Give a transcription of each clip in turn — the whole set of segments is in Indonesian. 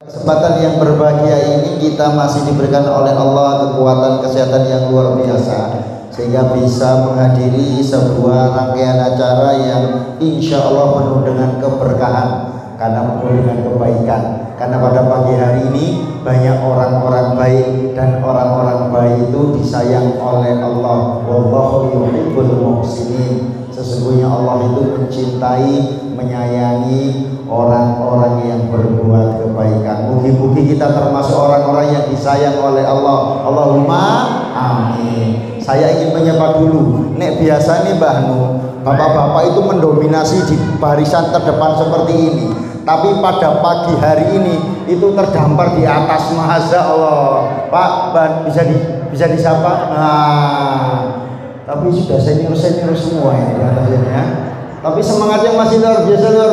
Kesempatan yang berbahagia ini kita masih diberikan oleh Allah kekuatan kesehatan yang luar biasa sehingga bisa menghadiri sebuah rangkaian acara yang insya Allah penuh dengan keberkahan karena penuh dengan kebaikan. Karena pada pagi hari ini banyak orang-orang baik dan orang-orang baik itu disayang oleh Allah. Wallahu yuhibbul muhsinin. Sesungguhnya Allah itu mencintai, menyayangi orang-orang yang berbuat kebaikan. Mugi-mugi kita termasuk orang-orang yang disayang oleh Allah. Allahumma amin. Saya ingin menyapa dulu. Nek biasa nih Mbah Nu, bapak-bapak itu mendominasi di barisan terdepan seperti ini. Tapi pada pagi hari ini itu terdampar di atas. Masya Allah. Pak, bisa disapa? Nah, tapi sudah senior semua ini atasnya. Tapi semangatnya masih luar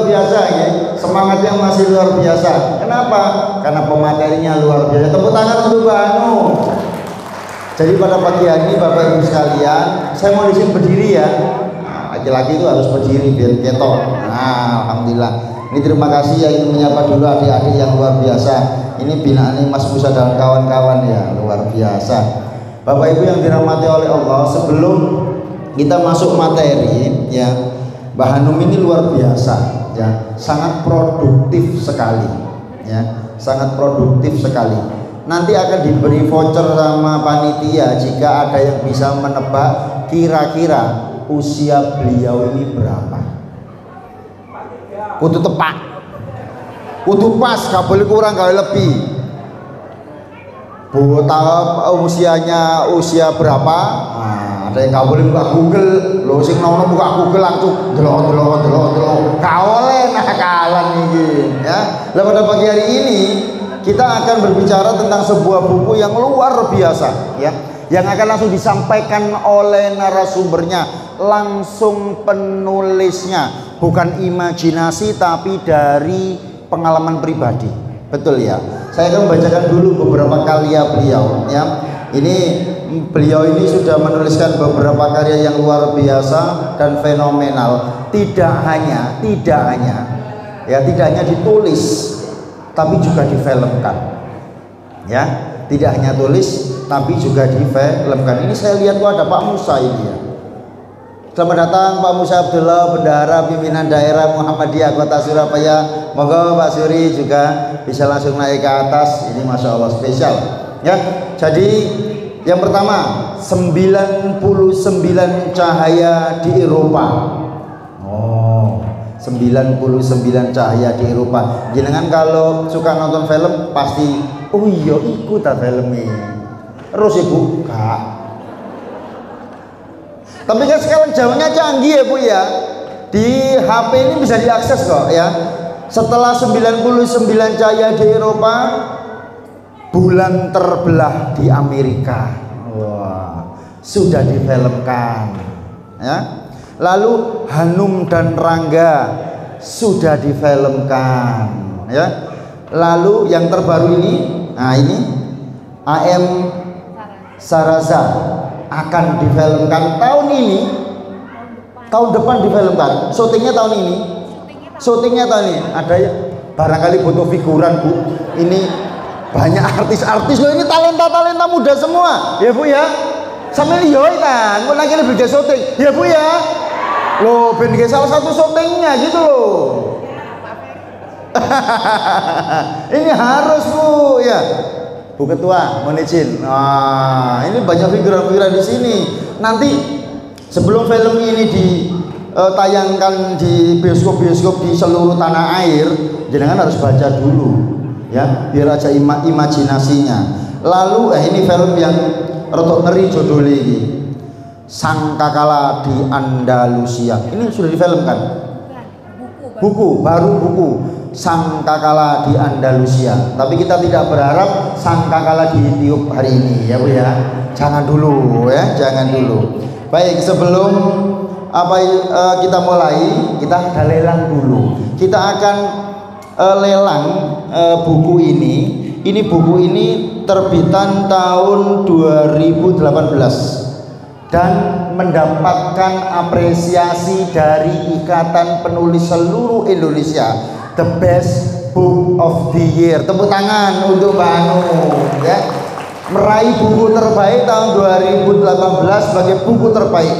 biasa ya. Semangatnya masih luar biasa. Kenapa? Karena pematerinya luar biasa. Tepuk tangan untuk Mbak Anu. Jadi pada pagi hari ini Bapak Ibu sekalian, saya mau disini berdiri ya. Laki-laki itu harus berdiri biar ketok. Nah, alhamdulillah. Ini terima kasih ya, ingin menyapa dulu adik-adik yang luar biasa. Ini binaan Mas Musa dan kawan-kawan ya, luar biasa. Bapak Ibu yang dirahmati oleh Allah, sebelum kita masuk materi ya, Mbak Hanum ini luar biasa ya, sangat produktif sekali ya, sangat produktif sekali. Nanti akan diberi voucher sama panitia jika ada yang bisa menebak kira-kira usia beliau ini berapa. Kudu tepak, kudu pas, gak boleh kurang, gak boleh lebih. Tahu usia berapa? Nah, ada yang nggak boleh buka Google, lo sing nono buka Google langsung delok. Kau oleh nakalan ini, ya. Lalu pada pagi hari ini kita akan berbicara tentang sebuah buku yang luar biasa, ya, yang akan langsung disampaikan oleh narasumbernya, langsung penulisnya, bukan imajinasi tapi dari pengalaman pribadi. Betul ya. Saya akan membacakan dulu beberapa karya beliau ya. Ini beliau ini sudah menuliskan beberapa karya yang luar biasa dan fenomenal. Tidak hanya ditulis tapi juga difilmkan. Ya, tidak hanya tulis tapi juga difilmkan. Ini saya lihat ada Pak Musa ini ya. Selamat datang Pak Musa Abdullah, Bendahara Pimpinan Daerah Muhammadiyah Kota Surabaya. Moga Pak Suri juga bisa langsung naik ke atas. Ini Masya Allah spesial ya. Jadi yang pertama 99 cahaya di Eropa. Oh, 99 cahaya di Eropa. Jenengan kalau suka nonton film pasti oh iya ikut ta filmnya. Terus Ibu Kak. Tapi kan sekarang zamannya canggih ya Bu ya. Di HP ini bisa diakses kok ya. Setelah 99 cahaya di Eropa, bulan terbelah di Amerika. Wah, sudah difilmkan ya. Lalu Hanum dan Rangga sudah difilmkan ya. Lalu yang terbaru ini, nah ini AM Saraza akan difilmkan tahun ini, tahun depan difilmkan. Syutingnya tahun ini. Ada ya, barangkali butuh figuran Bu. Ini banyak artis-artis loh, ini talenta muda semua ya Bu ya. Sambil yoi kan, mau lagi lebih syuting ya Bu ya. Loh, ben salah satu syutingnya gitu loh. Ini harus Bu ya. Bu Ketua, mohon izin. Nah, ini banyak figuran-figuran di sini. Nanti sebelum film ini ditayangkan di bioskop-bioskop di seluruh tanah air, jangan harus baca dulu, ya, biar aja imajinasinya. Lalu, ini film yang rotok ngeri judulnya ini, Sangkakala di Andalusia. Ini sudah difilmkan. Buku Sangkakala di Andalusia. Tapi kita tidak berharap Sangkakala ditiup hari ini ya Bu ya. Jangan dulu ya, jangan dulu. Baik, sebelum kita mulai, kita ada lelang dulu. Kita akan lelang buku ini. Ini buku ini terbitan tahun 2018 dan mendapatkan apresiasi dari Ikatan Penulis Seluruh Indonesia, the best Book of the Year. Tepuk tangan untuk Mbak Anu ya. Meraih buku terbaik tahun 2018 sebagai buku terbaik.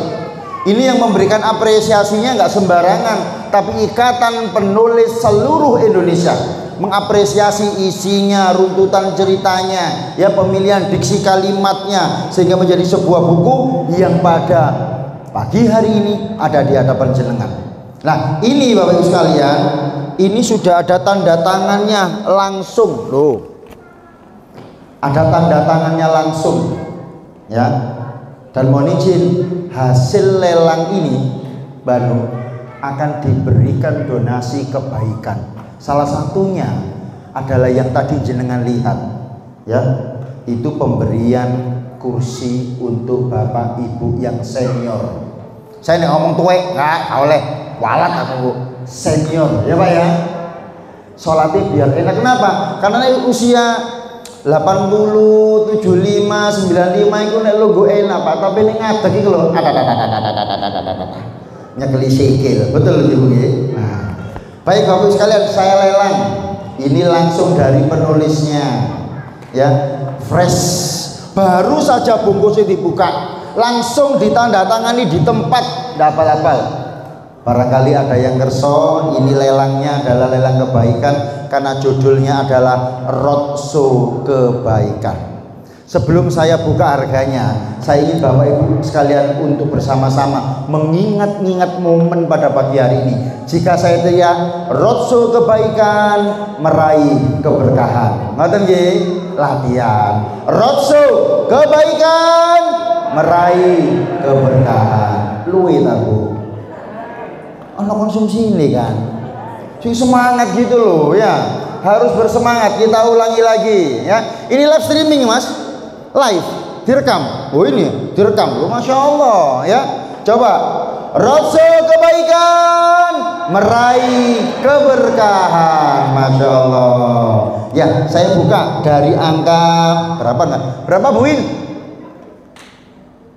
Ini yang memberikan apresiasinya nggak sembarangan, tapi Ikatan Penulis Seluruh Indonesia mengapresiasi isinya, runtutan ceritanya, ya, pemilihan diksi kalimatnya, sehingga menjadi sebuah buku yang pada pagi hari ini ada di hadapan jenengan. Nah, ini Bapak Ibu sekalian, ini sudah ada tanda tangannya langsung loh. Ada tanda tangannya langsung, ya. Dan mohon izin, hasil lelang ini Banu akan diberikan donasi kebaikan. Salah satunya adalah yang tadi jenengan lihat, ya, itu pemberian kursi untuk Bapak Ibu yang senior. Saya nih ngomong tuwek nggak oleh, walat aku senior, ya Pak ya. Sholatnya biar enak. Kenapa? Karena usia 80, 75, 95 itu nek logo enak Pak, tapi nek ngadeg iki lho nyekeli sikil. Betul Ibu nggih. Nah, baik Bapak sekalian, saya lelang. Ini langsung dari penulisnya. Ya, fresh. Baru saja bungkusnya dibuka, langsung ditandatangani di tempat, ndak apal-apal. Barangkali ada yang kerso, ini lelangnya adalah lelang kebaikan karena judulnya adalah Roadshow Kebaikan. Sebelum saya buka harganya, saya ingin Bapak Ibu sekalian untuk bersama-sama mengingat-ingat momen pada pagi hari ini. Jika saya teriak Roadshow Kebaikan, meraih keberkahan. Ngoten nggih? Latihan. Roadshow Kebaikan, meraih keberkahan. Luwih ta, Bu? Ana konsumsi ini kan. Sing semangat gitu loh ya. Harus bersemangat. Kita ulangi lagi ya. Ini live streaming Mas. Live, direkam. Oh ini direkam loh, Masya Allah ya. Coba Roadshow Kebaikan, meraih keberkahan. Masya Allah ya. Saya buka dari angka berapa enggak? Berapa Bu In?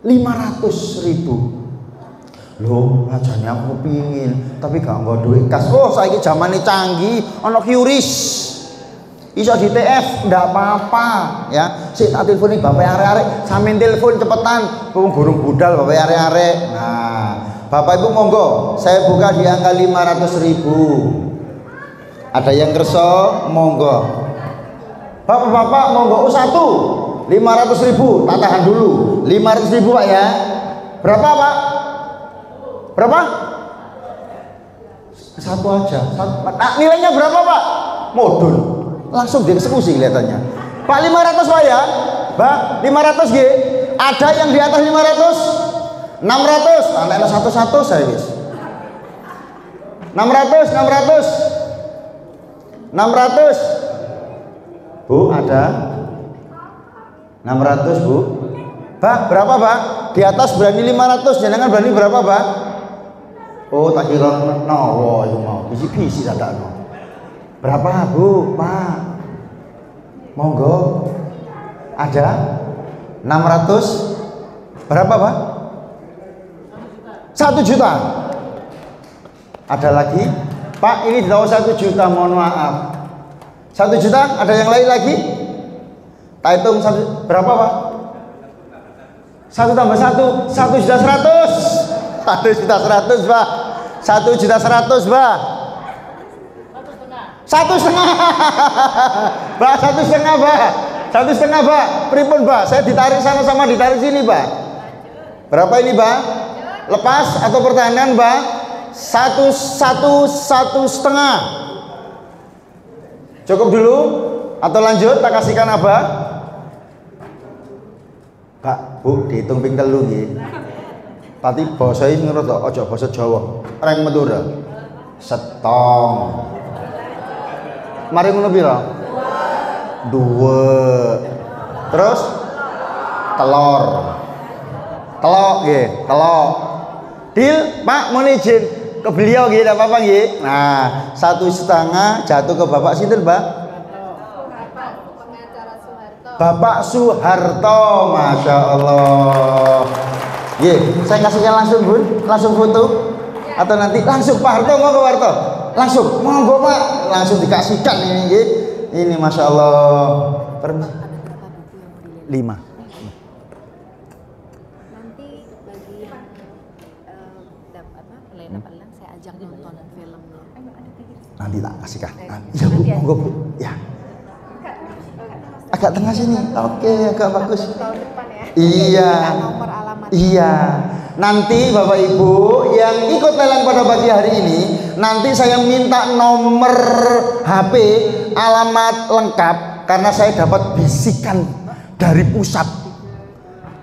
500.000. Loh, ajane aku pingin, tapi gak nggo duit kas. Oh, saiki zamane canggih, ana QRIS. Iso di TF, ndak apa-apa ya. Sik tak teleponi bapak arek-arek, sampean telepon cepetan. Wong burung budal bapak arek-arek. Nah, Bapak Ibu monggo, saya buka di angka 500.000. Ada yang kerso, monggo. Bapak-bapak monggo satu. 500.000, tak tahan dulu. 500.000 Pak ya. Berapa Pak? Berapa? Satu aja. Nah, nilainya berapa Pak? Modul. Langsung dieksekusi kelihatannya. Pak 500 Pak ya? Pak 500 G. Ada yang di atas 500? 600. Anak satu-satu saya wis. 600. Bu, ada 600 Bu. Pak, berapa Pak? Di atas berani 500, jenengan berani berapa Pak? Oh, tak kira no, yo mau bisi-bisi dadakno. Berapa Bu, Pak? Monggo. Ada 600. Berapa Pak? 1 juta. Ada lagi? Pak, ini di bawah 1 juta, mohon maaf. 1 juta, ada yang lain lagi? Tak hitung berapa Pak? 1 tambah 1, 1.100.000. 1.100.000 Pak. 1.100.000 Pak. 1,5. Pak, 1,5 Pak. 1,5 Pak. Pripun Pak? Saya ditarik sama-sama ditarik sini Pak. Berapa ini Pak? Lepas atau pertahanan Pak? 1,5. Cukup dulu atau lanjut tak kasihkan Abah? Pak, Bu, dihitung ping telu nggih. Tapi basa iki ngerti to, aja basa Jawa. Reng metu ra. Setong. Mari ngono pira? 2. Terus telur. Telok nggih, telok. Deal, Pak, mohon izin ke beliau nggih, enggak apa-apa nggih. Nah, 1,5 jatuh ke Bapak sinten, Mbak? Bapak Soeharto, Masya Allah. Ye, saya kasihkan langsung Bun, langsung foto atau nanti langsung Pak Harto, mau ke Harto. Langsung, monggo Pak, langsung dikasihkan ini. Ini Masya Allah. Permisi. 5. Nanti bagi yang saya ajak nonton filmnya. Nanti tak kasihkan. Ya Bu, monggo Bu. Ya. Agak tengah sini. Oke, agak bagus. Tahun depan ya. Iya. Nomor alamat. Iya. Nanti Bapak Ibu yang ikut lelang pada pagi hari ini, nanti saya minta nomor HP, alamat lengkap, karena saya dapat bisikan dari pusat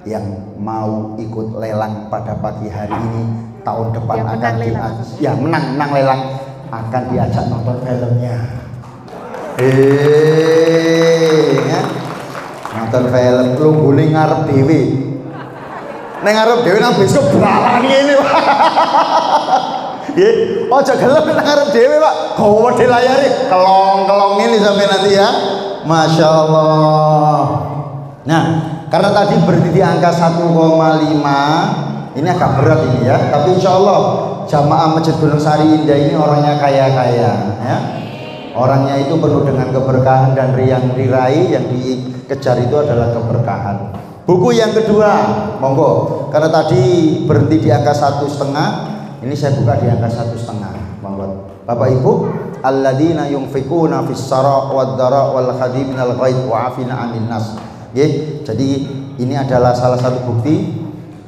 yang mau ikut lelang pada pagi hari ini tahun depan yang akan menang lelang akan diajak nonton filmnya. Ya. Nonton film lu guling ngarep dewi. Neng ngarep dewi nang besok belalang ini Pak. Nggih, aja gelem nang ngarep dewi Pak. Gawa di layare kelong-kelong ini sampai nanti ya. Masya Allah. Nah, karena tadi berhenti di angka 1,5, ini agak berat ini ya. Tapi insya Allah jamaah Masjid Gunung Sari Indah ini orangnya kaya-kaya ya. Orangnya itu penuh dengan keberkahan dan yang diraih, yang dikejar itu adalah keberkahan. Buku yang kedua, monggo. Karena tadi berhenti di angka 1,5, ini saya buka di angka 1,5. Monggo. Bapak Ibu, alladzina yunfikuna fis sara wad dara wal khadi minal ghaid wa afina 'anil nas. Jadi ini adalah salah satu bukti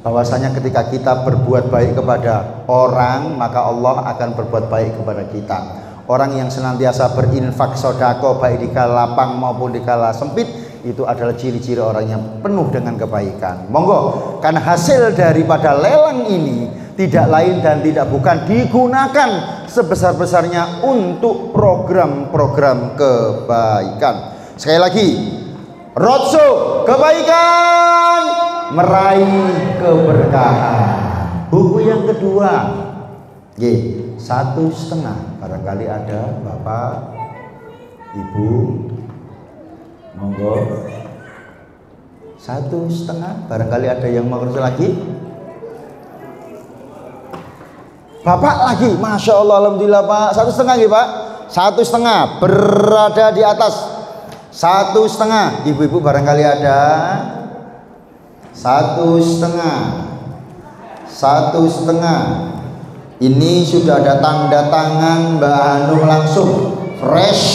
bahwasanya ketika kita berbuat baik kepada orang, maka Allah akan berbuat baik kepada kita. Orang yang senantiasa berinfak sodako baik di kala lapang maupun di kala sempit, itu adalah ciri-ciri orang yang penuh dengan kebaikan. Monggo, karena hasil daripada lelang ini tidak lain dan tidak bukan digunakan sebesar-besarnya untuk program-program kebaikan. Sekali lagi, roadshow kebaikan, meraih keberkahan. Buku yang kedua, 1,5. Barangkali ada Bapak, Ibu, monggo. 1,5. Barangkali ada yang mau kerja lagi. Bapak lagi, Masya Allah, alhamdulillah Pak. 1,5 ya Pak. 1,5 berada di atas. 1,5. Ibu-ibu barangkali ada. 1,5. 1,5. Ini sudah ada tanda tangan Mbak Hanum langsung fresh.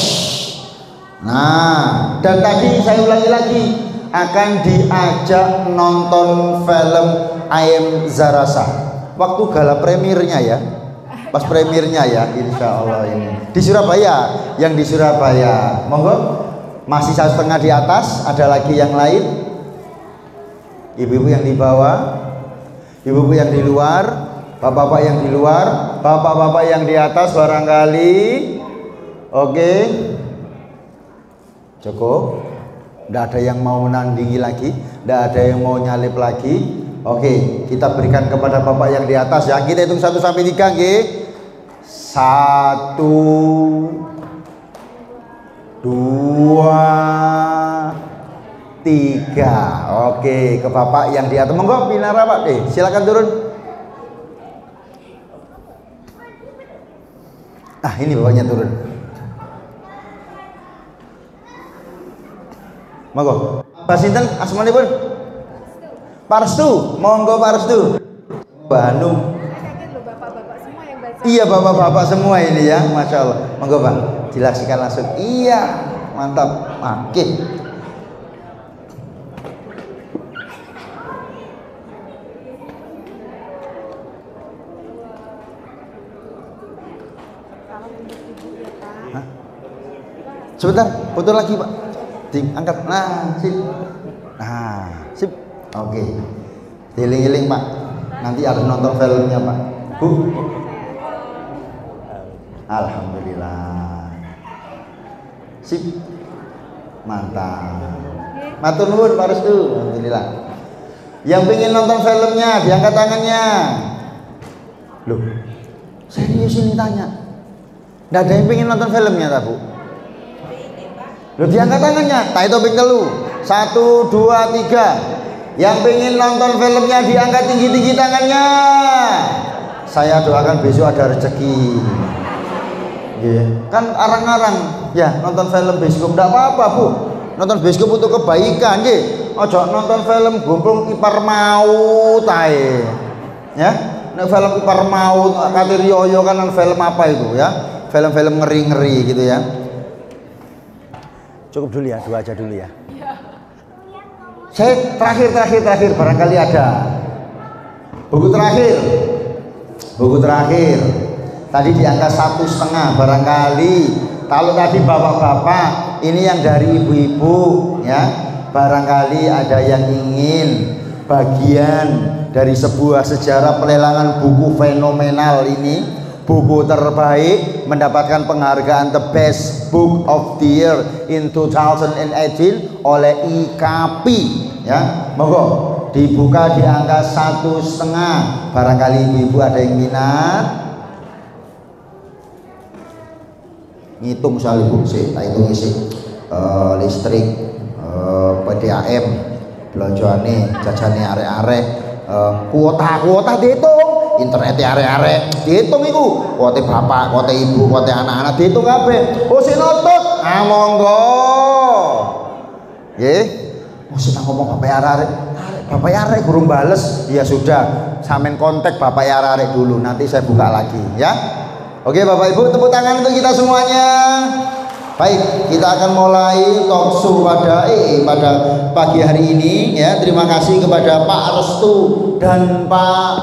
Nah, dan tadi saya ulangi lagi, akan diajak nonton film Ayam Zarasa waktu gala premiernya ya, pas premiernya ya, insya Allah ini di Surabaya, yang di Surabaya. Monggo, masih 1,5 di atas. Ada lagi yang lain? Ibu-ibu yang di bawah, ibu-ibu yang di luar, bapak-bapak yang di luar, bapak-bapak yang di atas barangkali. Oke, cukup. Tidak ada yang mau menandingi lagi, tidak ada yang mau nyalip lagi. Oke, kita berikan kepada bapak yang di atas ya. Kita hitung 1 sampai 3 nggih. 1, 2, 3. Oke, ke bapak yang di atas. Monggo pinara Pak. Silakan turun. Ah, ini bapaknya turun. Monggo. Pak sinten asmanipun? Pak Restu. Monggo Pak Restu. Mbak Hanum. Iya, bapak-bapak semua ini ya, Masya Allah. Monggo Pak, jelaskan langsung. Iya, mantap. Oke. Sebentar, foto lagi Pak. Angkat. Nah, sip. Nah, sip. Oke. Diiling-iling Pak. Nanti harus nonton filmnya Pak. Bu. Alhamdulillah. Sip. Mantap. Matur nuwun Pak Restu. Alhamdulillah. Yang pengen nonton filmnya diangkat tangannya. Loh, serius ini tanya. Nggak ada yang pengen nonton filmnya tak Bu? Loh, diangkat tangannya. Tak itu ping telu. 1, 2, 3. Yang pengen nonton filmnya diangkat tinggi-tinggi tangannya. Saya doakan besok ada rezeki. Kan arang-arang ya nonton film bioskop ndak apa-apa Bu. Nonton bioskop untuk kebaikan nggih. Ojo nonton film gumplung ipar maut ae. Ya. Nek film ipar maut kate riyo kan film apa itu ya? Film-film ngeri-ngeri gitu ya. Cukup dulu ya, 2 aja dulu ya. Saya terakhir barangkali ada buku terakhir tadi di angka 1,5 barangkali. Kalau tadi bapak-bapak ini yang dari ibu-ibu ya, barangkali ada yang ingin bagian dari sebuah sejarah pelelangan buku fenomenal ini, buku terbaik, mendapatkan penghargaan the best book of the year in 2018 oleh IKP ya. Monggo dibuka di angka 1,5. Barangkali ibu-ibu ada yang minat. Ngitung soal ibu sih, tak hitung isi listrik, PDAM, belanjane, jajane arek-arek, kuota dihitung, internetnya arek-arek dihitung itu, kuota bapak, kuota ibu, kuota anak-anak dihitung kabeh. Oh si notut, monggo, nggih. Oh si ngomong bapak arek gurung bales, ya sudah, sampean kontak bapak arek dulu, nanti saya buka lagi ya. Oke Bapak Ibu, tepuk tangan untuk kita semuanya. Baik, kita akan mulai talkshow pada pagi hari ini ya. Terima kasih kepada Pak Restu dan Pak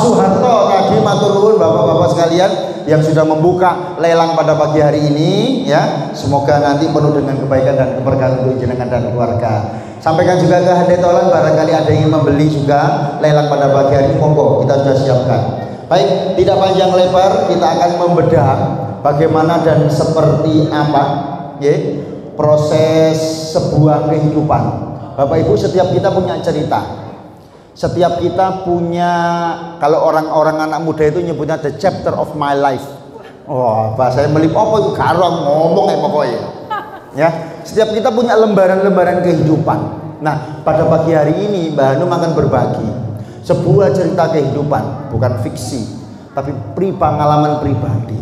Soeharto tadi, matur nuwun Bapak-bapak sekalian yang sudah membuka lelang pada pagi hari ini ya. Semoga nanti penuh dengan kebaikan dan keberkahan untuk jenengan dan keluarga. Sampaikan juga ke Handetolan, barangkali ada yang ingin membeli juga lelang pada pagi hari ini, monggo kita sudah siapkan. Baik, tidak panjang lebar, kita akan membedah bagaimana dan seperti apa ya, proses sebuah kehidupan. Bapak Ibu, setiap kita punya cerita. Setiap kita punya, kalau orang-orang anak muda itu nyebutnya the chapter of my life. Oh, bahasa melip apa itu garong ngomong ya pokoknya. Ya, setiap kita punya lembaran-lembaran kehidupan. Nah, pada pagi hari ini Mbak Hanum akan berbagi sebuah cerita kehidupan, bukan fiksi, tapi pengalaman pribadi.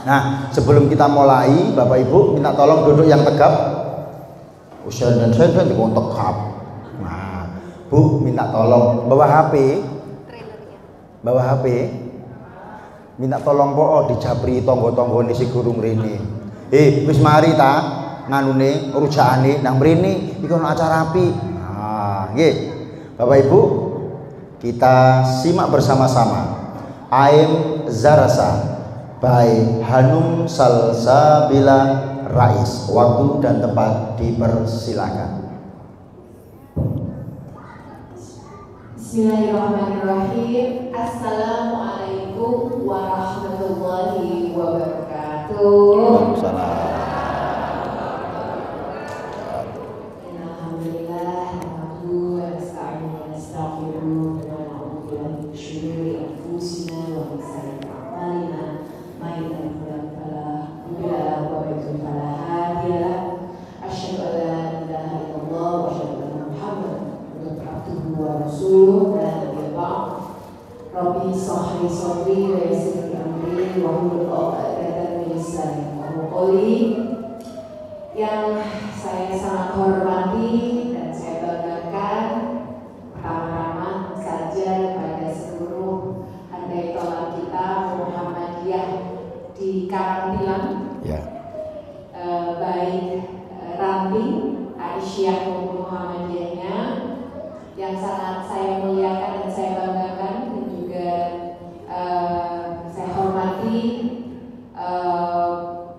Nah, sebelum kita mulai, Bapak Ibu minta tolong duduk yang tegap. Usia dan saya dikon tegap. Nah, Bu minta tolong bawa HP. Bawa HP. Minta tolong po dijabri tonggo-tonggo si gurung rene. Wis mari ta nganune rujakane nang mrene iki ana acara api. Nah, nggih. Bapak Ibu, kita simak bersama-sama Aim Zarasa by Hanum Salsabila Rais. Waktu dan tempat dipersilakan. Bismillahirrahmanirrahim. Assalamualaikum warahmatullahi wabarakatuh. Rabbi sahri sahri wa yassir amri wa hlul 'uqdatam min lisani yafqahu qawli. Yang saya sangat hormati dan saya banggakan, pertama-tama saja kepada seluruh handai-tolan kita Muhammadiyah di Karangpilang, baik Ramping, Aisyah maupun Muhammadiyahnya, yang sangat saya muliakan dan saya banggakan, dan juga saya hormati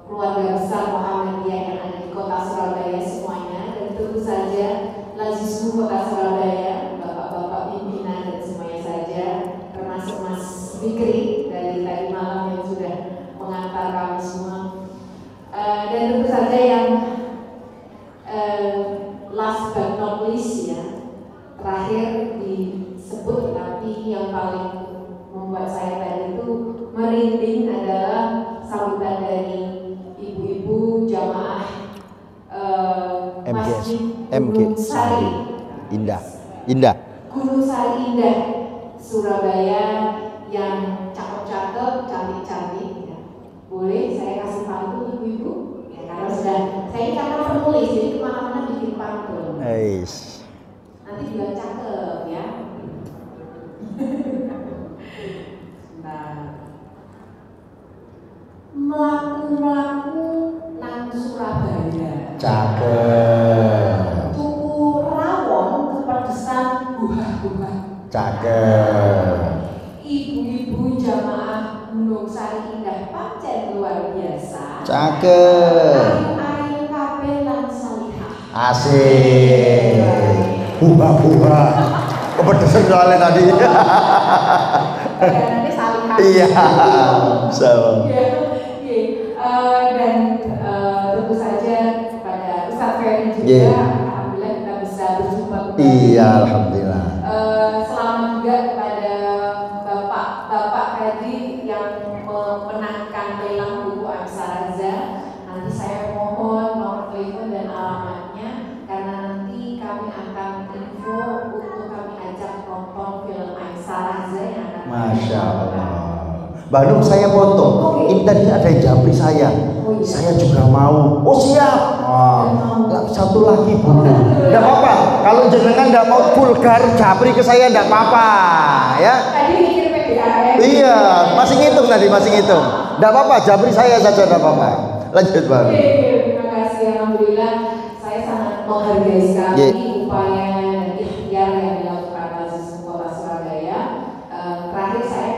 keluarga besar Muhammadiyah yang ada di kota Surabaya semuanya, dan tentu saja Lazismu kota Surabaya, bapak-bapak pimpinan dan semuanya saja, termasuk Mas Fikri dari tadi malam yang sudah mengantar kami semua, dan tentu saja yang last but not least ya, terakhir disebut tapi yang paling membuat saya tadi itu merinding adalah sambutan dari ibu-ibu jamaah Masjid Gunung Sari Indah Gunung Sari Indah Surabaya, yang cakep-cakep, cantik-cantik Boleh saya kasih pantun ibu-ibu? Ya, karena sudah saya ini karena penulis jadi kemana-mana bikin pantun. Nanti juga cakep ya. Nah, melaku-melaku nang Surabaya. Cakep. Tuku rawon kepedesan buah-buah. Cakep. Ibu-ibu jamaah Gunung Sari Indah pancen luar biasa. Cakep. Ayu-ayu kabeh lan salihah. Asik. Buah-buah. Kepedesan soalnya tadi. Nanti salihah. Iya. Sama. Dan tentu saja kepada Ustaz Ferry juga, alhamdulillah kita bisa berjumpa kembali. Iya, alhamdulillah. Selamat juga kepada Bapak Ferry yang memenangkan lelang buku Amsaraza. Nanti saya mohon nomor telepon dan alamatnya karena nanti kami akan info untuk kami ajak nonton film Amsaraza yang akan. Masya Allah. Mbak Nung, saya foto. Ini tadi ada yang japri saya. Saya juga mau. Oh siap. Satu lagi Bu. Tidak apa-apa. Kalau jenengan tidak mau vulgar japri ke saya tidak apa-apa, ya. Tadi mikir PDAM. Iya, masih ngitung tadi, masih ngitung. Tidak apa-apa, japri saya saja tidak apa-apa. Lanjut Bang. Terima kasih, alhamdulillah. Saya sangat menghargai sekali upaya dan ikhtiar yang dilakukan mahasiswa Kota Surabaya. Terakhir saya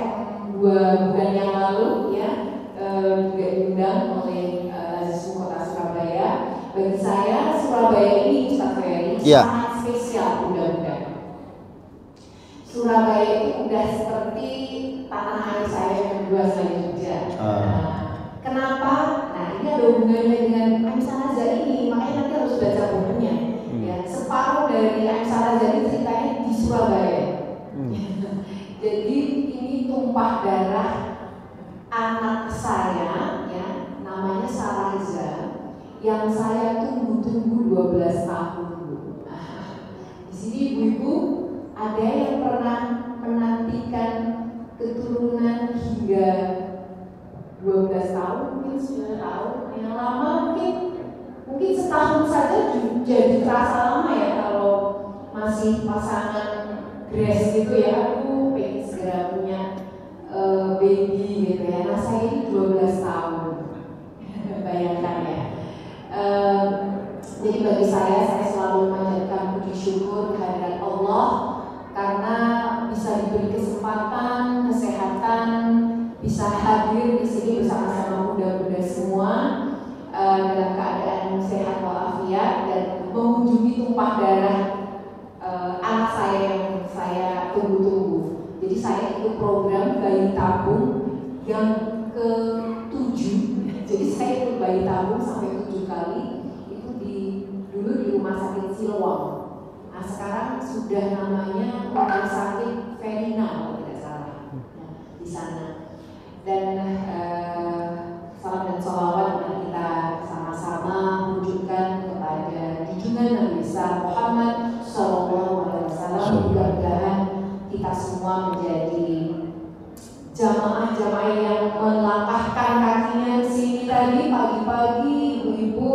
2 bulan yang lalu ya juga diundang oleh mahasiswa Kota Surabaya. Bagi saya Surabaya ini Ustaz Ferry sangat spesial mudah-mudahan. Surabaya itu udah seperti tanah air saya yang kedua selain Jogja. Kenapa? Nah ini ada hubungannya dengan Amsaraza ini, makanya nanti harus baca bukunya. Ya, separuh dari Amsaraza ini ceritanya di Surabaya. Jadi ini tumpah darah anak saya, ya, namanya Sarahza, yang saya tunggu-tunggu 12 tahun. Di sini ibu-ibu ada yang pernah menantikan keturunan hingga 12 tahun, mungkin 9 tahun, yang lama mungkin setahun saja jadi terasa lama ya kalau masih pasangan grace gitu ya. Aku pengen segera punya baby gitu ya. Nah saya ini 12 tahun. Bayangkan ya. Jadi bagi saya selalu memanjatkan puji syukur kehadirat Allah karena bisa diberi kesempatan, kesehatan, bisa hadir di sini bersama-sama muda-muda semua dalam keadaan sehat walafiat dan mengunjungi tumpah darah anak saya yang saya tunggu-tunggu. Jadi saya ikut program bayi tabung yang ke-7. Jadi saya ikut bayi tabung sampai 7 kali. Itu dulu di rumah sakit Siloam. Nah sekarang sudah namanya rumah sakit Verina kalau tidak salah. Nah, di sana. Dan salam dan sholawat kita sama-sama wujudkan kepada junjungan Nabi besar Muhammad SAW. Mudah-mudahan kita semua menjadi jamaah-jamaah yang melangkahkan kakinya ke sini tadi pagi-pagi, ibu-ibu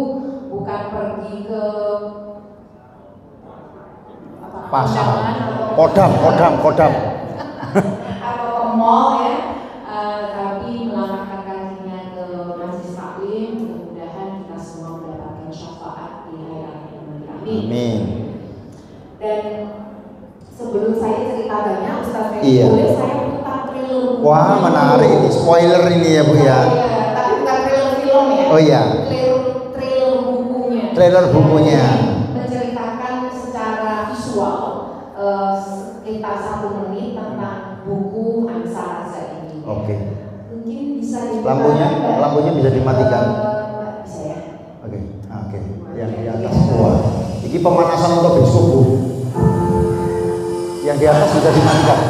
bukan pergi ke pasar, kodam atau ke mall ya, tapi melangkahkan kakinya ke Masjid Taklim. Mudah-mudahan kita semua mendapatkan syafaat di hari akhir nanti. Amin. Dan sebelum saya cerita banyak, Ustaz Ferry, boleh saya putar trailer buku? Wah, menarik ini, spoiler ini ya Bu ya. Tapi bukan trailer film ya. Oh iya. Trailer bukunya. Trailer bukunya. Menceritakan secara visual sekitar 1 menit tentang buku Amsaraza ini. Oke. Mungkin bisa Lampunya bisa dimatikan. Bisa ya. Oke. Yang di atas. Wah. Ini pemanasan untuk besok Bu. Yang di atas bisa dimatikan.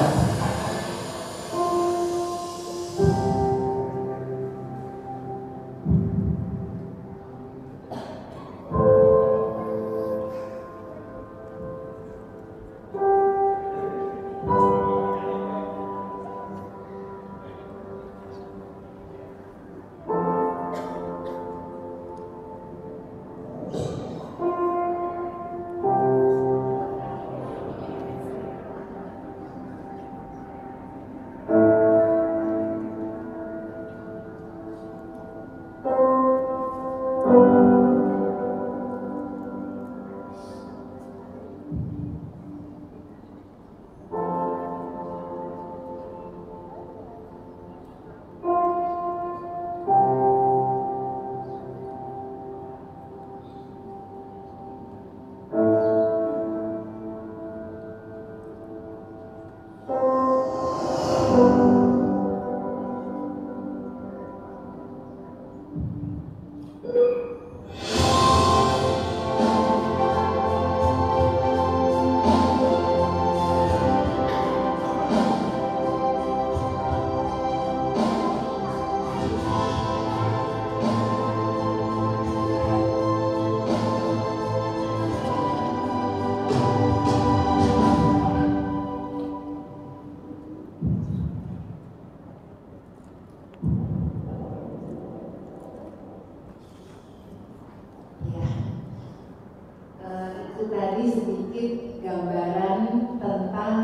tadi sedikit gambaran tentang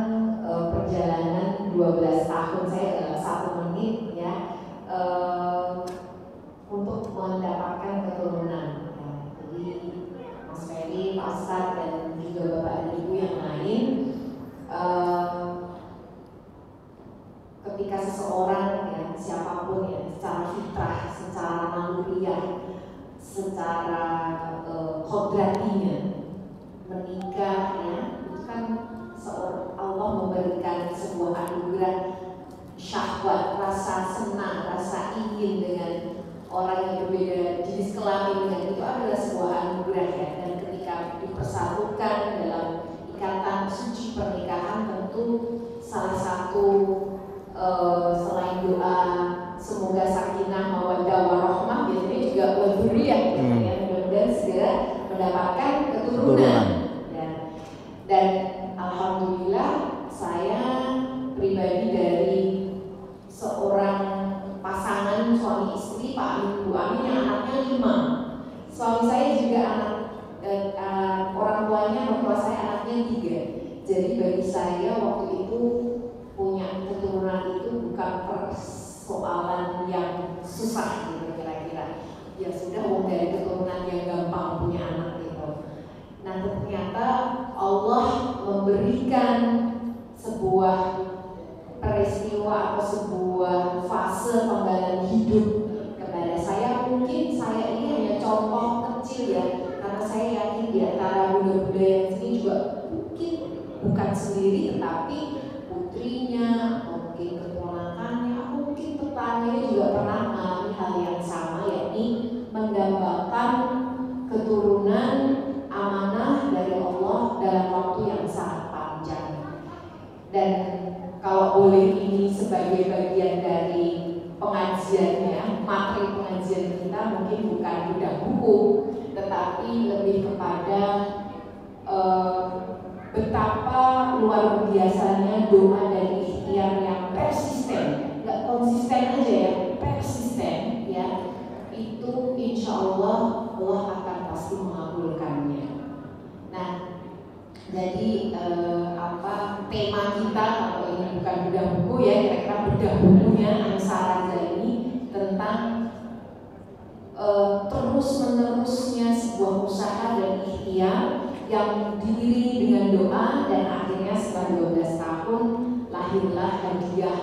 perjalanan 12 tahun saya dalam 1 menit ya, untuk mendapatkan keturunan. Jadi Mas Ferry, Pak Ustadz, dan juga Bapak dan Ibu yang lain, ketika seseorang ya, siapapun ya, secara fitrah, secara naluriah, secara kodratinya menikah ya, itu kan Allah memberikan sebuah anugerah syahwat, rasa senang, rasa ingin dengan orang yang berbeda jenis kelamin, dan itu adalah sebuah anugerah ya. Dan ketika dipersatukan dalam ikatan suci pernikahan, tentu salah satu selain doa semoga sakinah mawaddah warahmah, biasanya juga wadzuriyah ya, mudah-mudahan segera mendapatkan keturunan. Dan alhamdulillah saya pribadi dari seorang pasangan suami istri, Pak Amin Bu Amin, yang anaknya 5. Suami saya juga orang tuanya, mertua saya anaknya 3. Jadi bagi saya waktu itu punya keturunan itu bukan persoalan yang susah gitu kira-kira. Ya sudah, dari keturunan yang gampang punya anak gitu. Nah ternyata Allah memberikan sebuah peristiwa atau sebuah fase penggalan hidup kepada saya. Mungkin saya ini hanya contoh kecil ya, karena saya yakin di antara budak-budak yang sini juga mungkin bukan sendiri, tetapi putrinya, atau mungkin keponakannya, atau mungkin tetangganya juga pernah mengalami hal yang sama, yakni mendapatkan keturunan amanah dari Allah dalam waktu yang sangat panjang. Dan kalau boleh ini sebagai bagian dari pengajiannya, materi pengajian kita mungkin bukan bedah buku, tetapi lebih kepada betapa luar biasanya doa dan ikhtiar yang persisten, nggak konsisten aja ya, persisten ya, itu insya Allah Allah akan pasti mengabulkannya. Nah, jadi tema kita kalau ini bukan bedah buku ya, kira-kira bedah bukunya Ansar ini tentang terus-menerusnya sebuah usaha dan ikhtiar yang diiringi dengan doa, dan akhirnya setelah 12 tahun lahirlah hadiah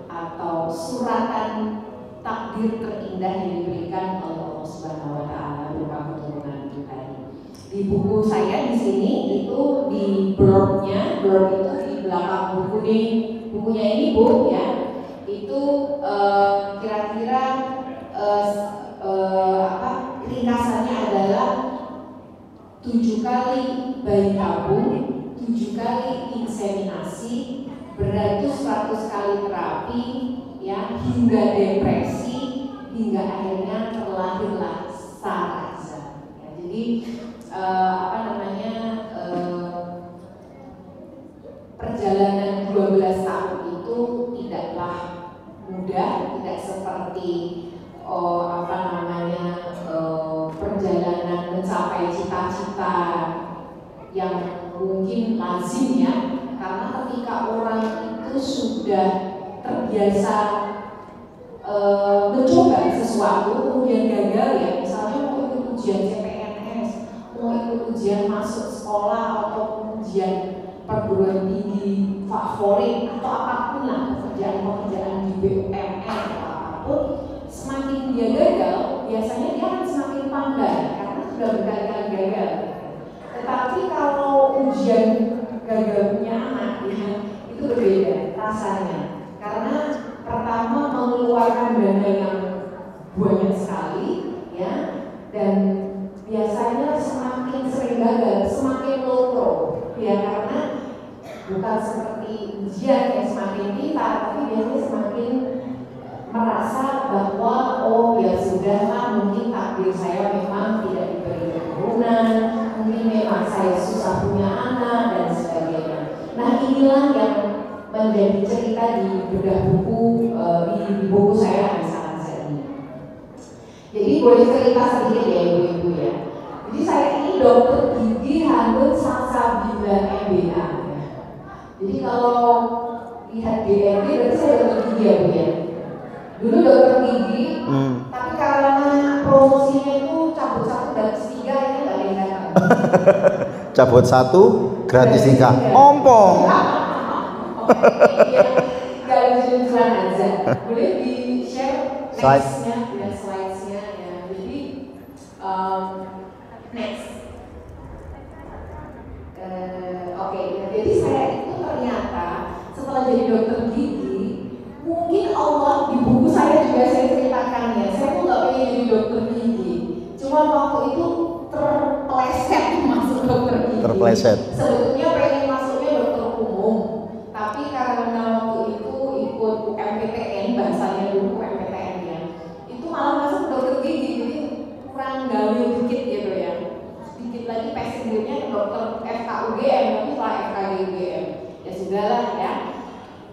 atau suratan takdir terindah yang diberikan oleh Allah Subhanahu wa taala berupa keturunan kita. Di buku saya di sini itu di blurb-nya, blurb itu di belakang bukunya ini Bu ya, itu kira-kira ringkasannya adalah 7 kali bayi tabung, 7 kali inseminasi, beratus-ratus kali terapi, ya, hingga depresi, hingga akhirnya terlahirlah Sarah. Ya, jadi perjalanan 12 tahun itu tidaklah mudah, tidak seperti perjalanan mencapai cita-cita yang mungkin lazim ya, karena ketika orang itu sudah terbiasa mencoba sesuatu kemudian gagal ya, misalnya mau ikut ujian CPNS, mau ikut ujian masuk sekolah atau ujian perguruan tinggi favorit atau apapun lah, pekerjaan di BUMN atau apapun, semakin dia gagal biasanya dia akan semakin pandai karena sudah berkali-kali gagal. Tetapi kalau ujian gagalnya anak ya, itu berbeda rasanya, karena pertama mengeluarkan dana yang banyak sekali ya, dan biasanya semakin sering gagal semakin low ya, karena bukan seperti ujian yang semakin pintar, tapi biasanya semakin merasa bahwa oh ya sudahlah, mungkin takdir saya memang tidak diberi keturunan, mungkin memang saya susah punya anak dan sebagainya. Nah inilah yang menjadi cerita di bedah buku di buku saya Ansar ini. Jadi boleh cerita sedikit ya ibu-ibu ya. Jadi saya ini dokter gigi Hanun Salsabila MBA ya. Jadi kalau lihat GMB berarti saya dokter gigi ya Bu ya. Dulu dokter gigi, tapi karena promosinya itu cabut satu gratis 3 ini nggak ada yang datang. Cabut 1 gratis 3. Ompong. Gak lucu-lucuan aja. Boleh di share nextnya, ya slidesnya ya. Jadi next. Oke, jadi saya itu ternyata setelah jadi dokter gigi, mungkin Allah di buku saya juga saya ceritakan ya. Saya tuh nggak pengen jadi dokter gigi, cuma waktu itu terpleset masuk dokter gigi. Terpleset. Sebetulnya pengen masuknya dokter umum, tapi karena waktu itu ikut UMPTN, bahasanya dulu UMPTN ya, itu malah masuk dokter gigi, jadi kurang gawe dikit gitu ya. Sedikit lagi passionnya ke dokter FKUGM, tapi setelah FKUGM ya sudahlah ya.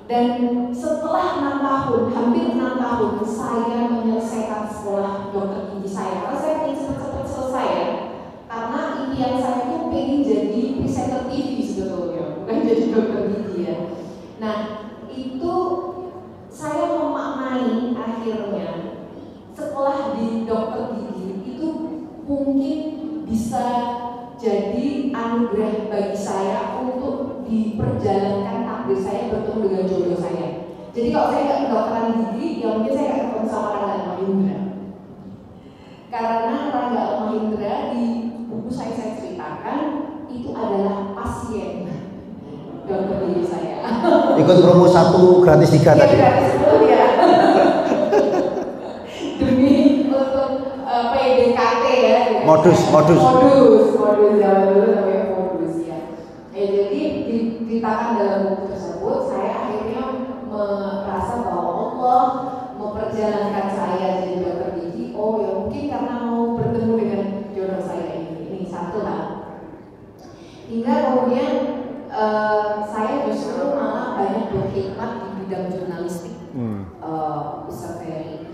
Dan setelah 6 tahun, hampir 6 tahun saya menyelesaikan sekolah dokter gigi saya, karena saya ingin cepat-cepat selesai ya. Karena impian saya itu pengen jadi presenter TV sebetulnya, bukan jadi dokter gigi ya. Nah itu saya memaknai akhirnya sekolah di dokter gigi itu mungkin bisa jadi anugerah bagi saya untuk diperjalankan takdir saya bertemu dengan jodoh saya. Jadi kalau saya nggak kedokteran gigi, ya mungkin saya nggak ketemu sama Rangga Almahendra. Karena Rangga Almahendra di buku saya ceritakan itu adalah pasien dokter gigi saya. Ikut promo 1 gratis 3 tadi. Gratis itu ya. Demi untuk PDKT ya. Modus. Zaman dulu namanya modus ya. Jadi diceritakan dalam buku tersebut, saya akhirnya merasa bahwa Allah memperjalankan saya jadi dokter gigi. Oh ya mungkin karena mau bertemu dengan jodoh saya ini satu lah. Hingga kemudian saya justru malah banyak berkhidmat di bidang jurnalistik. Ustaz Ferry.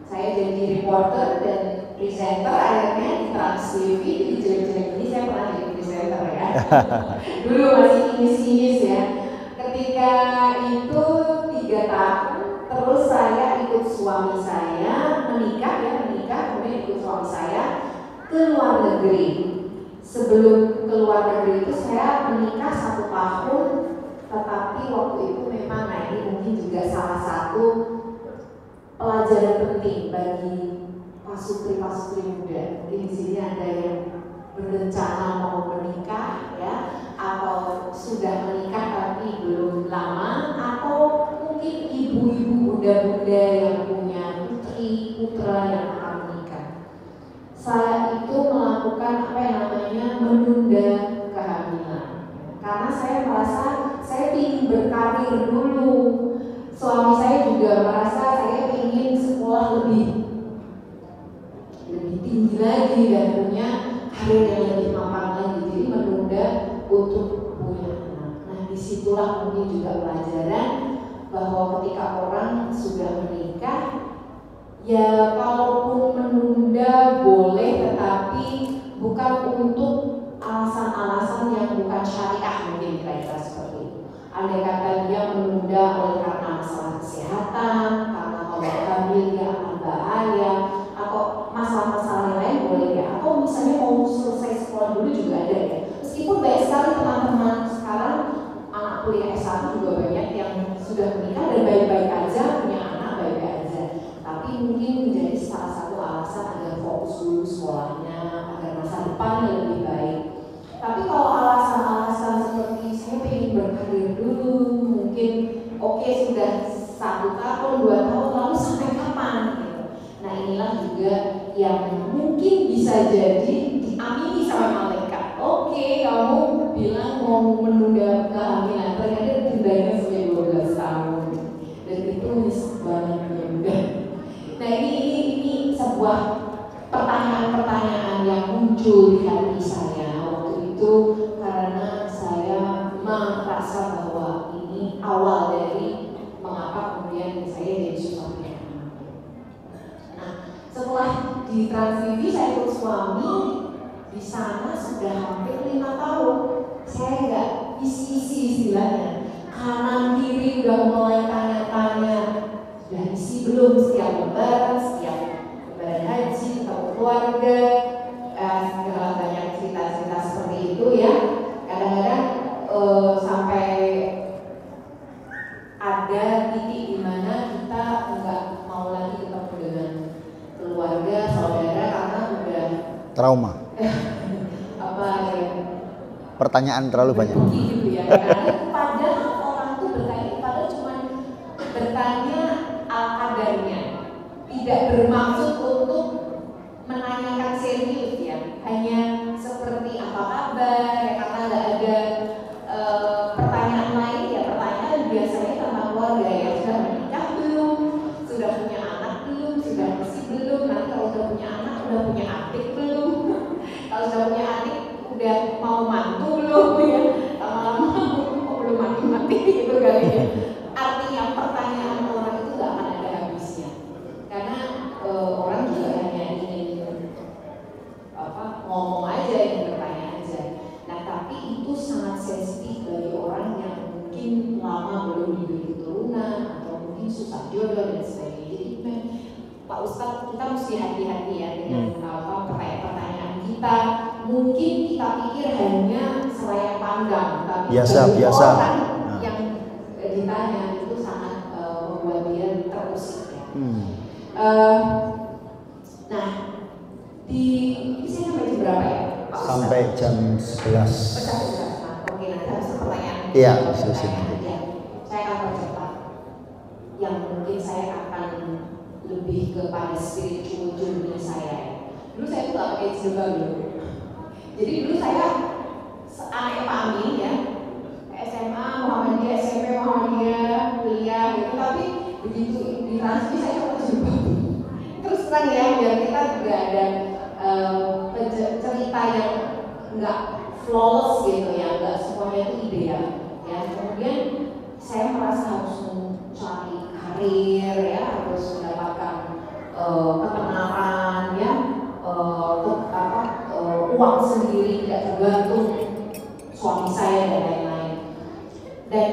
Saya jadi reporter dan presenter akhirnya di Trans TV, di jelek-jelek ini saya pernah jadi presenter ya. Dulu masih kinis-kinis ya. Ketika itu 3 tahun, terus saya ikut suami saya menikah, kemudian ikut suami saya ke luar negeri. Sebelum ke luar negeri itu saya menikah 1 tahun, tetapi waktu itu memang, nah ini mungkin juga salah satu pelajaran penting bagi pasutri muda. Mungkin di sini ada yang berencana mau menikah ya, atau sudah menikah tapi belum lama, atau mungkin ibu-ibu muda-muda yang punya putri putra yang akan menikah. Saya itu melakukan apa yang namanya menunda kehamilan, karena saya merasa saya ingin berkarir dulu. Suami saya juga merasa saya ingin sekolah lebih tinggi lagi dan punya karir yang lebih mapan lagi, jadi menunda untuk punya anak. Nah disitulah mungkin juga pelajaran bahwa ketika orang sudah menikah, ya kalaupun menunda boleh, tetapi bukan untuk alasan-alasan yang bukan syariah, mungkin kira-kira seperti itu. Andai kata dia menunda oleh karena masalah kesehatan, karena kalau hamil dia akan bahaya, atau masalah-masalah lain boleh ya. Atau misalnya mau selesai sekolah dulu juga ada ya. Meskipun banyak sekali teman-teman sekarang anak kuliah S1 juga banyak yang sudah menikah dan baik-baik aja, punya anak baik-baik aja. Tapi mungkin menjadi salah satu alasan agar fokus dulu sekolahnya, agar masa depannya lebih baik. Tapi kalau alasan-alasan seperti saya pengen berkarir dulu, mungkin oke, sudah 1 tahun, 2 tahun, lalu sampai kapan gitu. Nah inilah juga yang mungkin bisa jadi diamini sama malaikat. Oke, kamu bilang mau menunda kehamilan, ternyata tindanya sudah 12 tahun dan itu banyak juga. Nah ini sebuah pertanyaan-pertanyaan yang muncul di hati saya waktu itu, karena saya merasa bahwa ini awal dari mengapa kemudian saya jadi susah punya anak. Nah setelah di Trans TV saya ikut suami di di sana sudah hampir 5 tahun. Saya nggak isi-isi istilahnya. Kanan kiri udah mulai tanya-tanya, sudah isi belum setiap lebaran, setiap lebaran haji, atau keluarga, segala banyak cerita-cerita seperti itu ya. Kadang-kadang sampai ada titik di mana kita nggak mau lagi ketemu dengan keluarga, saudara karena udah Trauma. apa ya? Pertanyaan terlalu banyak. Gitu ya. Karena padahal orang tuh bertanya, padahal cuma bertanya al-kadarnya, tidak bermaksud untuk menanyakan serius ya. Hanya seperti apa kabar, ya karena nggak ada pertanyaan lain ya. Pertanyaan biasanya tentang keluarga ya, sudah menikah belum, sudah punya anak belum, sudah bersih belum, nanti kalau sudah punya anak, udah punya adik belum, kalau sudah punya adik udah mau mantu belum ya, lama-lama belum mati-mati gitu kali ya. Artinya pertanyaan orang itu gak akan ada habisnya, karena orang juga hanya ingin ngomong aja, ingin bertanya aja. Nah tapi itu sangat sensitif bagi orang yang mungkin lama belum diberi keturunan atau mungkin susah jodoh dan sebagainya. Jadi Pak Ustadz, kita mesti hati-hati ya dengan pertanyaan-pertanyaan kita. Mungkin kita pikir hanya selayang pandang, tapi biasa. orang yang ditanya itu sangat membuat dia terusik ya. Nah, ini saya sampai jam berapa ya? Pak Ustadz? Sampai jam 11. Oke, nanti harus pertanyaan. Iya, selesai. Saya akan percepat. Yang mungkin saya akan lebih kepada spiritual journey saya. Dulu saya tuh gak pakai jilbab dulu. Jadi dulu saya anak Pak Amin ya, SMA, Muhammadiyah, SMP, Muhammadiyah, kuliah gitu. Tapi begitu di transisi saya pakai jilbab. Terus terang ya, biar kita juga ada cerita yang nggak flawless gitu ya, nggak semuanya itu ideal. Ya, kemudian saya merasa harus mencari karir ya, harus mendapatkan ketenaran ya, uang sendiri, tidak tergantung suami saya dan lain-lain. Dan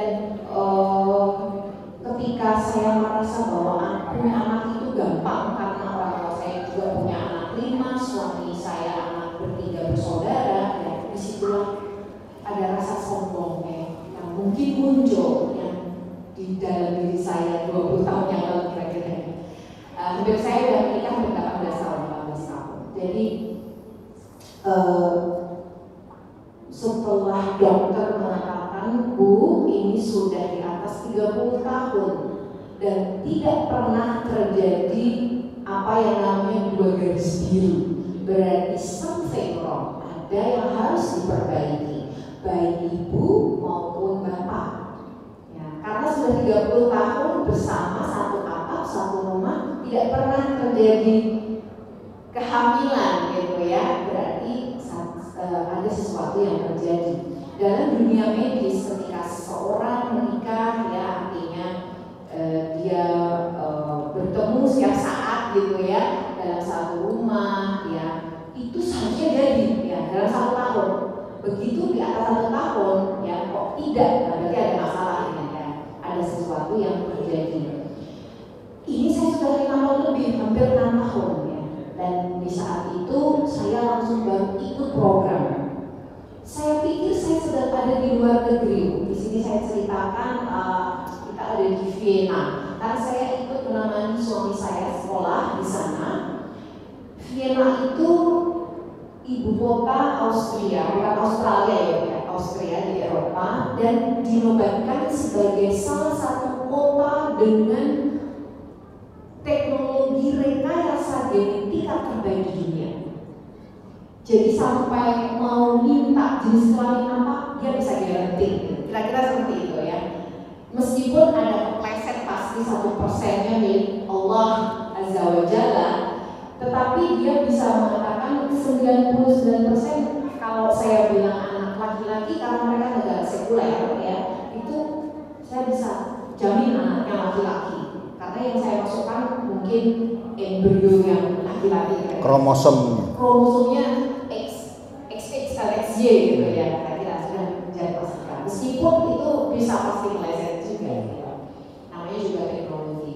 ketika saya merasa bahwa punya anak itu gampang karena orang tua saya juga punya anak 5, suami saya anak bertiga bersaudara, ya disitulah ada rasa sombong yang mungkin muncul yang di dalam diri saya 20 tahun yang lalu kira-kira. Hampir saya sudah menikah hampir 18 tahun, 18 tahun. Jadi setelah dokter mengatakan, Bu, ini sudah di atas 30 tahun dan tidak pernah terjadi apa yang namanya 2 garis biru, berarti something wrong, ada yang harus diperbaiki, baik ibu maupun bapak ya, karena sudah 30 tahun bersama satu atap, satu rumah, tidak pernah terjadi kehamilan gitu ya, berarti ada sesuatu yang terjadi dalam dunia medis. Ketika seseorang menikah ya, artinya dia bertemu setiap saat gitu ya, dalam satu rumah ya, itu seharusnya jadi ya dalam 1 tahun. Begitu di atas 1 tahun ya kok tidak, nah berarti ada masalah ya, ada sesuatu yang terjadi. Ini saya sudah 5 tahun lebih, hampir 6 tahun ya. Dan di saat itu saya langsung baru ikut program. Saya pikir saya sedang ada di luar negeri. Di sini saya ceritakan kita ada di Vienna. Karena saya ikut menemani suami saya sekolah di sana. Vienna itu ibu kota Austria, bukan Australia ya, Austria di Eropa, dan dinobatkan sebagai salah satu kota dengan teknologi rekayasa genetika terbaik di dunia. Jadi sampai mau minta jenis kelamin apa, dia bisa garanti. Kira-kira seperti itu ya. Meskipun ada kepleset pasti 1%-nya milik Allah Azza wa Jalla, tetapi dia bisa mengatakan 99% kalau saya bilang anak laki-laki karena mereka negara sekuler ya, itu saya bisa jamin anaknya laki-laki. Karena yang saya masukkan mungkin embrio yang laki-laki, kromosomnya X gitu ya, kira-kira sudah menjadi pastikan. Meskipun itu bisa pasti meleset juga, ya. Namanya juga teknologi.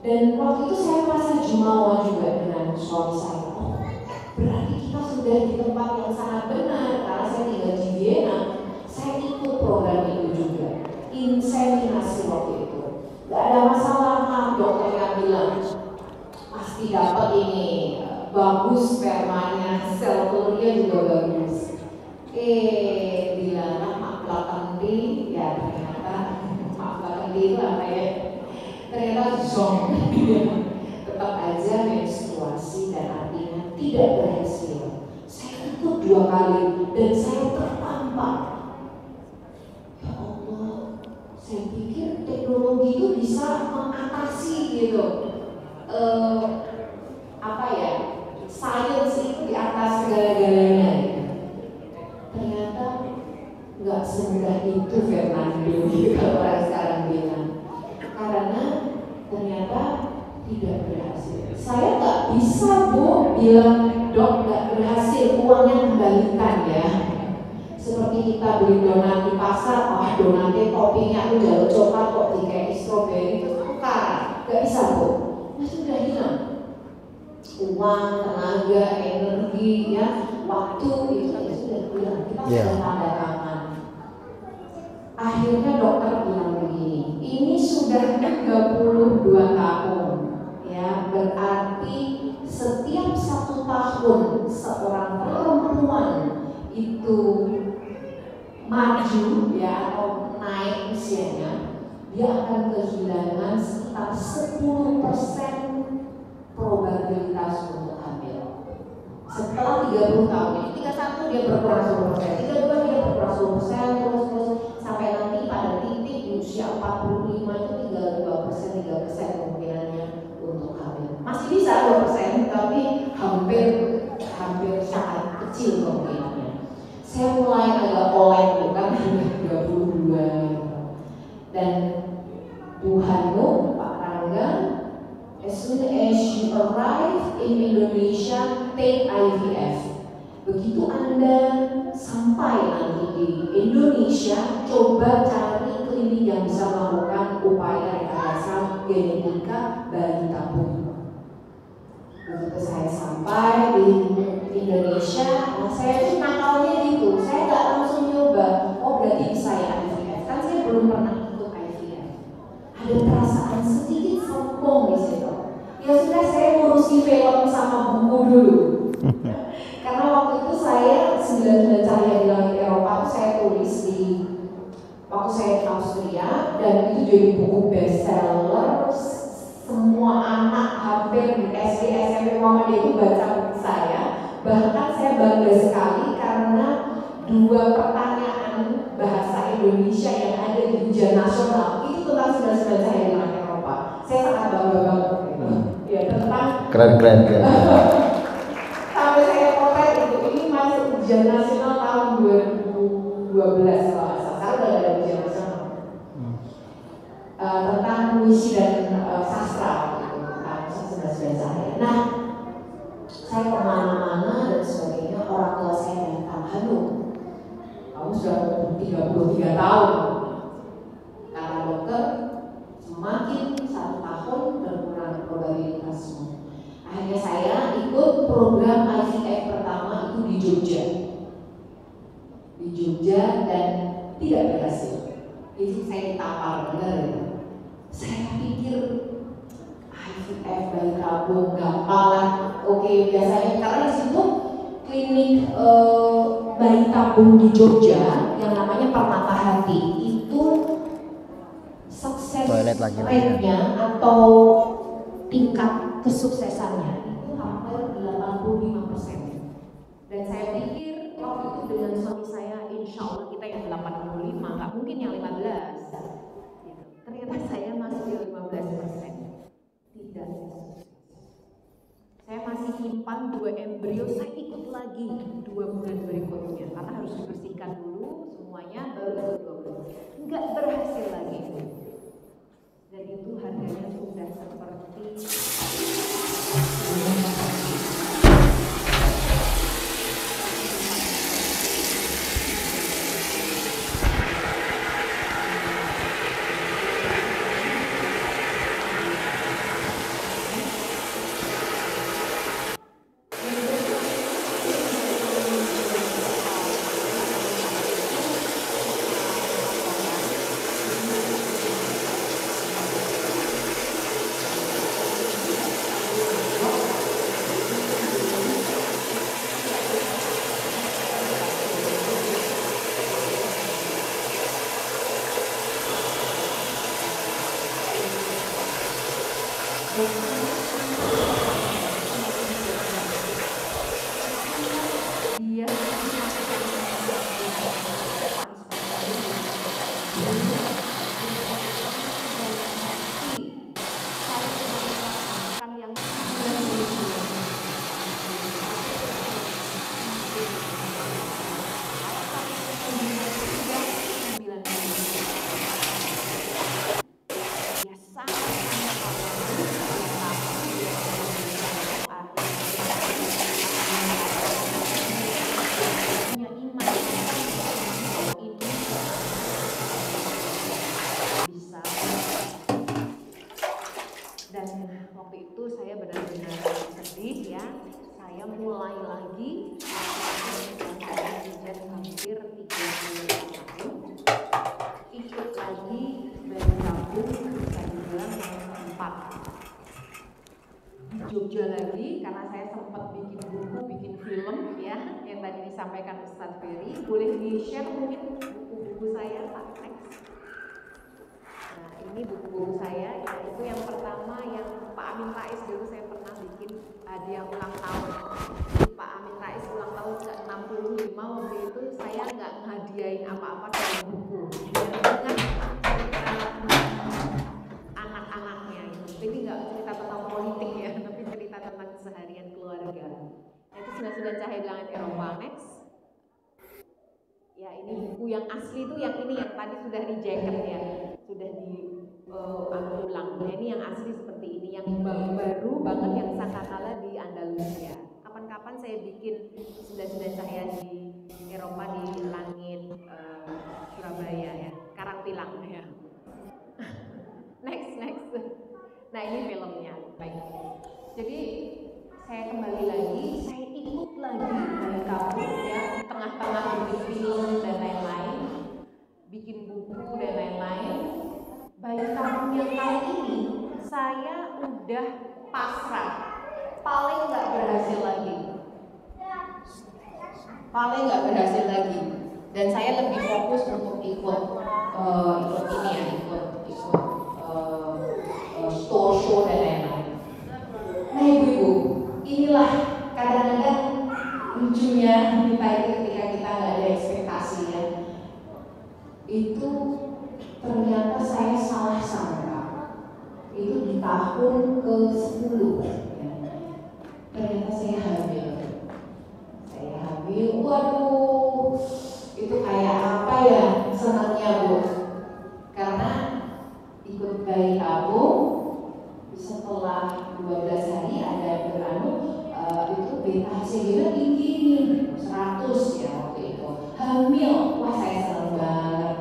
Dan waktu itu saya merasa jumawa juga dengan suami saya. Oh, berarti kita sudah di tempat yang sangat benar, karena saya tinggal di Vienna. Saya ikut program itu juga, inseminasi waktu itu. Gak ada masalah, dokternya bilang pasti dapat ini, bagus spermanya, sel telurnya juga bagus. Bilang mak belakang di, ya ternyata mak belakang di itu apa ya? Ternyata zong. Tetap aja menstruasi dan artinya tidak berhasil. Saya ikut 2 kali dan saya tertampar. Ya Allah, saya pikir teknologi itu bisa mengatasi gitu. Apa ya? Sains itu di atas segala-galanya. Ternyata nggak semudah itu Fernando, kalau orang sekarang bilang. Karena ternyata tidak berhasil. Saya nggak bisa Bu bilang dok nggak berhasil, uangnya kembalikan ya. Seperti kita beli donat di pasar, wah donatnya toppingnya tuh jalur coklat kok dikasih stroberi itu tukar, nggak bisa Bu. Nah sudah hilang. Uang, tenaga, energi, ya, waktu itu sudah hilang. Kita sudah tanda tangan. Akhirnya dokter bilang begini, ini sudah 32 tahun, ya, berarti setiap 1 tahun seorang perempuan itu maju, ya, atau naik usianya, dia akan kehilangan sekitar 10% probabilitas untuk hamil. Setelah 30 tahun, ini 31 dia berkurang 10%, 32 dia berkurang 10%, terus sampai nanti pada titik di usia 45 itu tinggal 2% kemungkinannya untuk hamil. Masih bisa 2%, tapi hampir sangat kecil kemungkinannya. Saya mulai agak oleng bukan 32 dan Tuhanmu Pak Rangga, as soon as you arrive in Indonesia, take IVF. Begitu Anda sampai nanti di Indonesia, coba cari klinik yang bisa melakukan upaya rekayasa genetika bayi tabung. Begitu saya sampai di Indonesia, nah saya tuh nakalnya gitu, saya nggak langsung nyoba. Oh berarti bisa ya IVF? Kan saya belum pernah ikut IVF. Ada perasaan sedikit sombong di situ. Ya sudah, saya ngurusi film sama buku dulu. Karena waktu itu saya 99 Cahaya di Langit Eropa itu saya tulis di waktu saya di Austria, dan itu jadi buku bestseller. Semua anak hampir di SD, SMP, Muhammadiyah itu baca buku saya. Bahkan saya bangga sekali karena 2 pertanyaan bahasa Indonesia yang ada di ujian nasional itu tentang 99 Cahaya di Langit Eropa. Saya sangat bangga banget. Ya tentang keren. sampai saya potret itu, ini masuk ujian nasional tahun 2012 kalau nggak salah. Sekarang udah ada ujian nasional tentang puisi dan sastra gitu, tentang 99 Cahaya. Nah, saya kemana-mana dan sebagainya, orang tua saya datang, halo, kamu sudah 33 tahun. Kata dokter, semakin 1 tahun berkurang probabilitasmu. Akhirnya saya ikut program IVF pertama itu di Jogja dan tidak berhasil. Itu saya ditampar benar ya. Saya pikir IVF bayi tabung gampang lah. Oke, biasanya karena di situ klinik bayi tabung di Jogja yang namanya Permata Hati itu sukses rate-nya atau tingkat kesuksesannya itu hampir 85%. Dan saya pikir waktu itu dengan suami saya, insya Allah kita yang 85, nggak mungkin yang 15. Gitu. Ternyata saya masih di 15%. Tidak. Saya masih simpan 2 embrio, saya ikut lagi 2 bulan berikutnya karena harus dibersihkan dulu semuanya, baru 2 bulan. Nggak berhasil lagi. Dan itu harganya sudah seperti Dia waktu itu saya benar-benar sedih ya. Saya mulai lagi saya pijat hampir 30 tahun. Ikut lagi dari kampung bisa dibilang yang keempat. Di Jogja lagi karena saya sempat bikin buku, bikin film ya yang tadi disampaikan Ustadz Ferry. Boleh di-share mungkin buku-buku saya Pak Next. Nah ini buku-buku saya, itu yang pertama yang Pak Amin Rais dulu saya pernah bikin hadiah ulang tahun. Pak Amin Rais ulang tahun ke-65, waktu itu saya nggak ngehadiahin apa-apa dari buku. Dengan anak-anaknya itu. Jadi nggak cerita tentang politik ya, tapi cerita tentang keseharian keluarga. Nah, itu sudah cahaya di langit Eropa. Next. Ya ini buku yang asli itu yang ini yang tadi sudah rejected ya, sudah ulang. Nah ini yang asli seperti ini, yang baru banget yang Sangkakala di Andalusia. Kapan-kapan saya bikin sudah cahaya di Eropa di langit Surabaya ya, Karangpilang ya. next. Nah ini filmnya. Baik. Jadi saya kembali lagi, saya ikut lagi dari kampung ya, di tengah-tengah bikin film dan lain-lain, bikin buku dan lain-lain. Baik kampung yang kali ini saya udah pasrah, paling nggak berhasil lagi, dan saya lebih fokus untuk ikut ini ya, ikut store show dan lain-lain. Nah ibu-ibu, inilah kadang-kadang lucunya kita itu ketika kita nggak ada ekspektasi ya. Itu ternyata saya salah sangka. Itu di tahun ke-10 ya. Ternyata saya hamil. Waduh, itu kayak apa ya senangnya Bu. Karena ikut bayi tabung, setelah 12 hari ada itu beta hasilnya tinggi nih 100 ya waktu itu. Hamil, wah saya senang banget.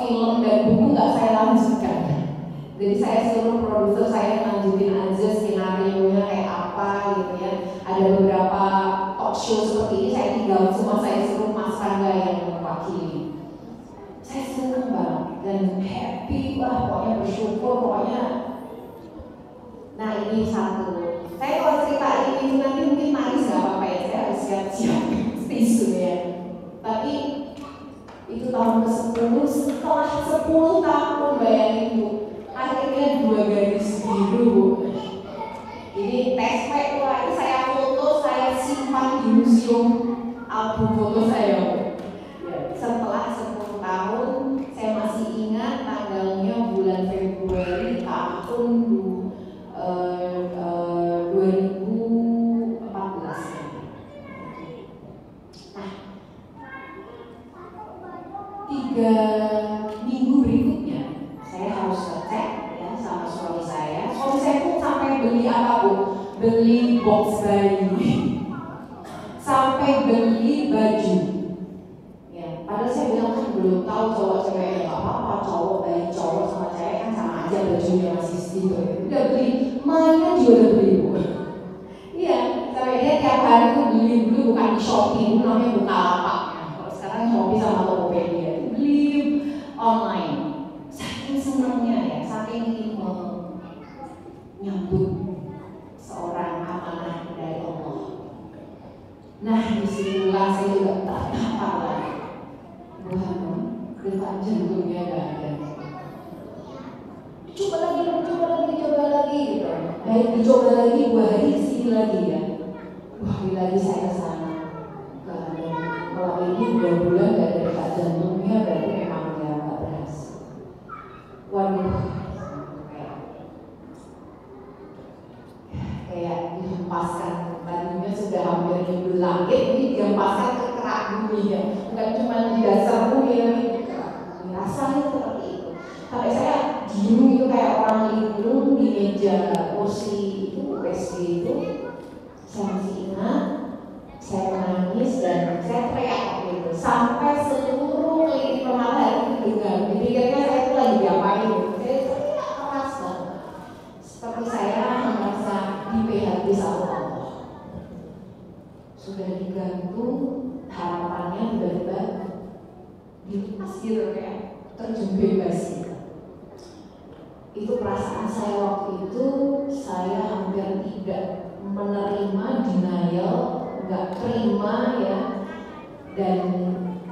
Film dan buku nggak saya lanjutkan. Jadi saya suruh produser saya lanjutin aja skenario-nya kayak apa gitu ya. Ada beberapa talk show seperti ini saya tinggal cuma saya suruh Mas Rangga yang mewakili. Saya senang banget dan happy lah, pokoknya bersyukur pokoknya. Nah ini satu. Saya kalau cerita ini nanti mungkin nangis nggak apa-apa ya, saya harus siap-siap tisu ya. Tapi itu tahun ke-10, setelah 10 tahun bayangin Bu, akhirnya 2 garis biru Bu. Jadi tespek itu saya foto, saya simpan di museum album foto saya Bu. Setelah 10 tahun, saya masih ingat tanggalnya bulan Februari tahun 2014. Nah, 3 minggu berikutnya saya harus ngecek ya sama suami saya. Suami saya pun sampai beli apa Bu? Beli box bayi, sampai beli baju. Ya, padahal saya bilang kan belum tahu cowok cewek ya nggak apa-apa, cowok bayi cowok sama cewek kan sama aja bajunya masih gitu. Udah beli, mainan juga udah beli Bu. Iya, sampai dia tiap hari tuh beli dulu bukan di Shopee, namanya Bukalapak. Kalau sekarang Shopee sama Tokopedia, beli online. Saking senangnya ya, saking ingin menyambut seorang amanah dari Allah. Nah disinilah saya juga terkapa lagi. Tuhan, detak jantungnya gak ada. Coba lagi dicoba lagi 2 hari kesini lagi ya. Wah, lagi saya kesana. Kalau ini 2 bulan gak ada detak jantungnya, berarti memang dia gak berhasil. Waduh, kayak dihempaskan. Tadinya sudah hampir nyembul langit, ini dihempaskan ke kerak bumi ya. Bukan cuma di dasar bumi, tapi di kerak bumi. Rasanya seperti itu. Sampai saya diem itu kayak orang linglung di meja kursi itu, USG itu. Saya masih ingat, saya menangis dan saya teriak waktu itu sampai seluruh keliling rumah itu dengar. Dipikirnya saya itu lagi diapain? Saya teriak keras banget. Seperti saya merasa di PHP sama Allah. Sudah digantung, harapannya tiba-tiba dilepas gitu kayak terjun bebas gitu. Itu perasaan saya waktu itu, saya hampir tidak menerima, denial, nggak terima ya. Dan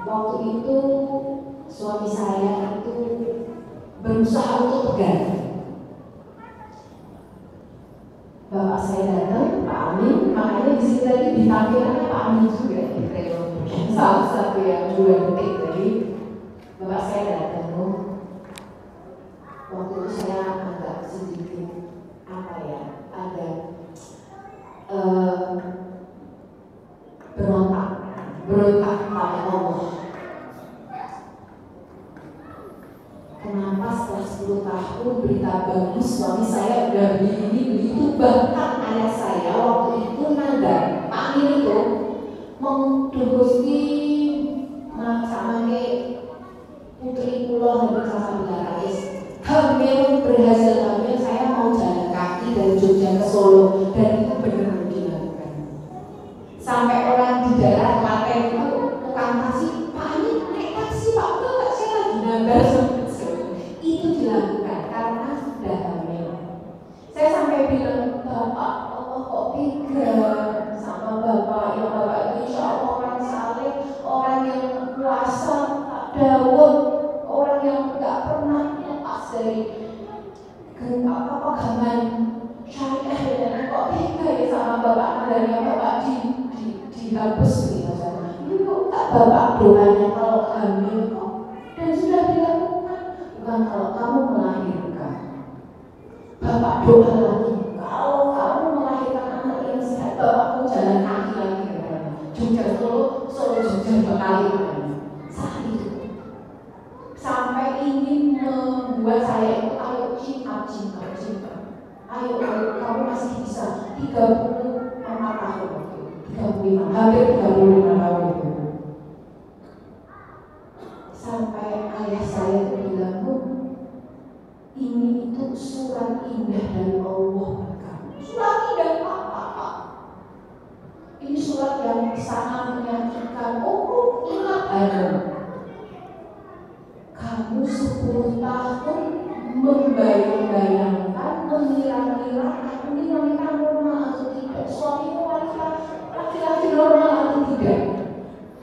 waktu itu suami saya itu berusaha untuk tegar. Bapak saya datang, Pak Amin, makanya di sini tadi ditampilkannya Pak Amin juga, salah satu yang 2 detik tadi. Bapak saya datang, waktu itu saya agak sedikit apa ya, agak berontak pada Allah. Kenapa setelah 10 tahun berita bagus suami saya udah beli itu, bahkan ayah saya waktu itu nanda Pak Amin itu mengdugusti sama putri pulau Habib Sasabilarais hamil, berhasil hamil. Saya mau jalan kaki dari Jogja ke Solo dan itu benar-benar dilakukan. Sampai orang di daerah Klaten itu tukang taksi, Pak Amin naik taksi Pak, enggak saya lagi nambah. Itu dilakukan karena sudah hamil. Saya sampai bilang, Bapak Allah kok tega sama Bapak, ya Bapak itu insya Allah orang saleh, orang yang puasa, Pak Dawud, orang yang nggak pernah lepas dari pegangan syariah, dan kok tega ya sama Bapak, dari Bapak dihapus gitu. Ini kok tak Bapak doanya kalau hamil kok, dan sudah dilakukan. Bukan kalau kamu melahirkan, Bapak doa lagi. Kalau kamu melahirkan anak yang sehat, Bapak mau jalan kaki lagi ke Jogja Solo Jogja berkali saat itu. Sampai ingin membuat saya itu ayo cinta. Ayo kamu masih bisa 34 tahun, 35, hampir 35 tahun itu. Sampai ayah saya itu bilang, ini itu surat indah dari Allah buat kamu. Surat indah apa? Ini surat yang sangat menyakitkan. Ingat kamu 10 tahun membayang-bayangkan, mengira-ngira kamu ini wanita normal atau tidak, suamimu wanita laki-laki normal atau tidak.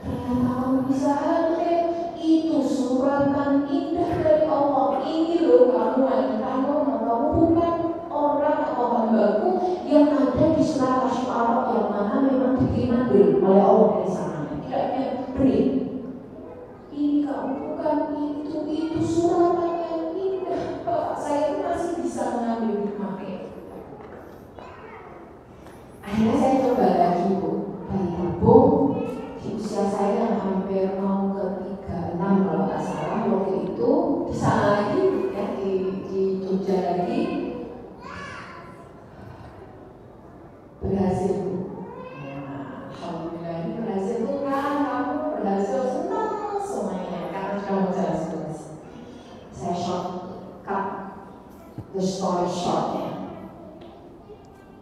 Ternyata kamu bisa hamil. Itu suratan indah dari Allah. Ini loh kamu wanita normal, kamu bukan orang atau hambaku yang ada di surat Asy-Syu'ara yang mana memang dikiriman oleh Allah dari sana. Tidak beri. Ini kamu bukan itu suratan yang indah. Bapak saya masih bisa mengambil hikmahnya. Akhirnya saya coba lagi Bu, bayi tabung di usia saya yang hampir mau ke 36 kalau nggak salah waktu itu, di sana lagi ya, di Jogja lagi, berhasil Bu. Alhamdulillah ini berhasil Bu, kan kamu berhasil, senang semuanya karena sudah mau jelas. Saya cut the story short-nya.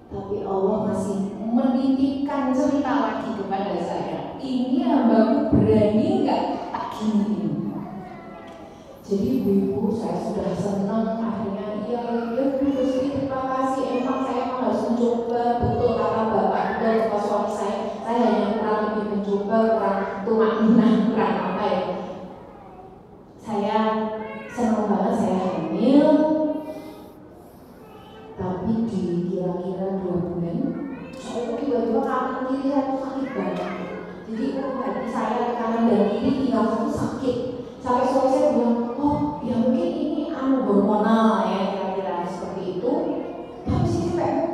Tapi Allah masih menitipkan cerita lagi kepada saya. Ini hambaku berani nggak tak gini. Jadi ibu saya sudah senang akhirnya ya Gusti terima kasih, emang saya harus mencoba betul kata Bapak dan kata suami saya hanya kurang lebih mencoba, kurang tumakninah, kurang apa ya. Saya senang banget saya hamil, tapi di Jadi hati saya kanan dan kiri tinggal satu sakit. Sampai suami saya bilang, oh ya mungkin ini hormonal ya kira-kira seperti itu. Tapi sih sampai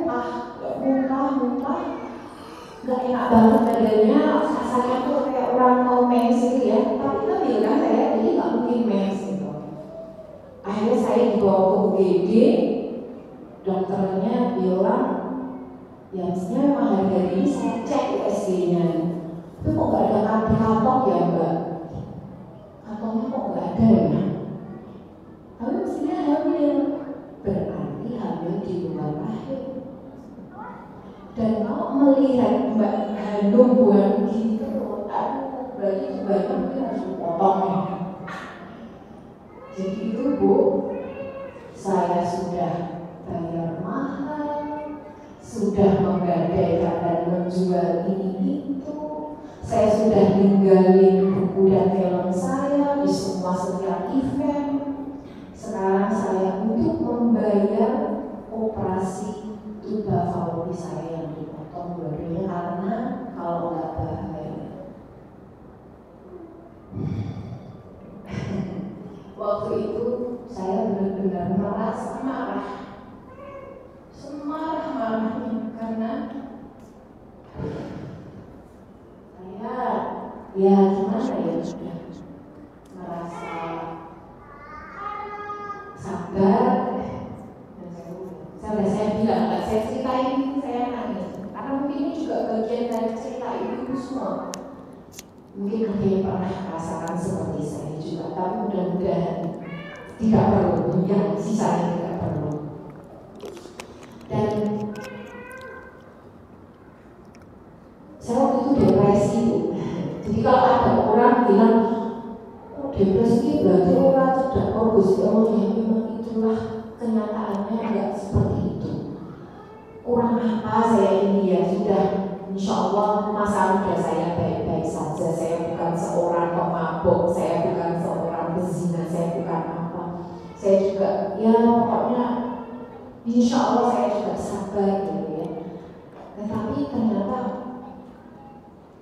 muntah, nggak enak banget badannya. Rasanya tuh kayak orang mau mens gitu ya. Tapi kita bilang saya jadi nggak mungkin mens gitu. Akhirnya saya dibawa ke UGD, dokternya bilang, ya mestinya memang hari-hari ini saya cek USG-nya. Tapi kok nggak ada kantong ya mbak? Kantongnya kok nggak ada ya? Tapi mestinya hamil, berarti hamil di luar rahim. Dan kalau melihat mbak Hanum buang gitu, aduh bayi itu mungkin harus dipotong ya. Jadi itu bu, saya sudah bayar mahal, sudah menggadaikan dan menjual ini itu, saya sudah ninggalin buku dan film saya di semua setiap event. Sekarang saya untuk membayar operasi tuba fauli saya yang dipotong dua-duanya karena kalau nggak bahaya. Waktu itu saya benar-benar merasa marah, semarah-marahnya karena saya ya gimana ya sudah merasa sabar dan saya bilang nggak saya ceritain saya nangis karena mungkin ini juga bagian dari cerita ibu semua. Mungkin ada yang pernah merasakan seperti saya juga, tapi mudah-mudahan tidak perlu, yang sisanya tidak perlu. Dan saya waktu itu depresi bu. Jadi kalau ada orang bilang, oh depresi berarti orang tidak bagus, ya memang itulah kenyataannya nggak seperti itu. Kurang apa saya ini ya sudah. Insya Allah masa muda saya baik-baik saja. Saya bukan seorang pemabuk, saya bukan seorang pezina, saya bukan apa. Saya juga ya pokoknya insya Allah saya juga sabar gitu ya. Tetapi ternyata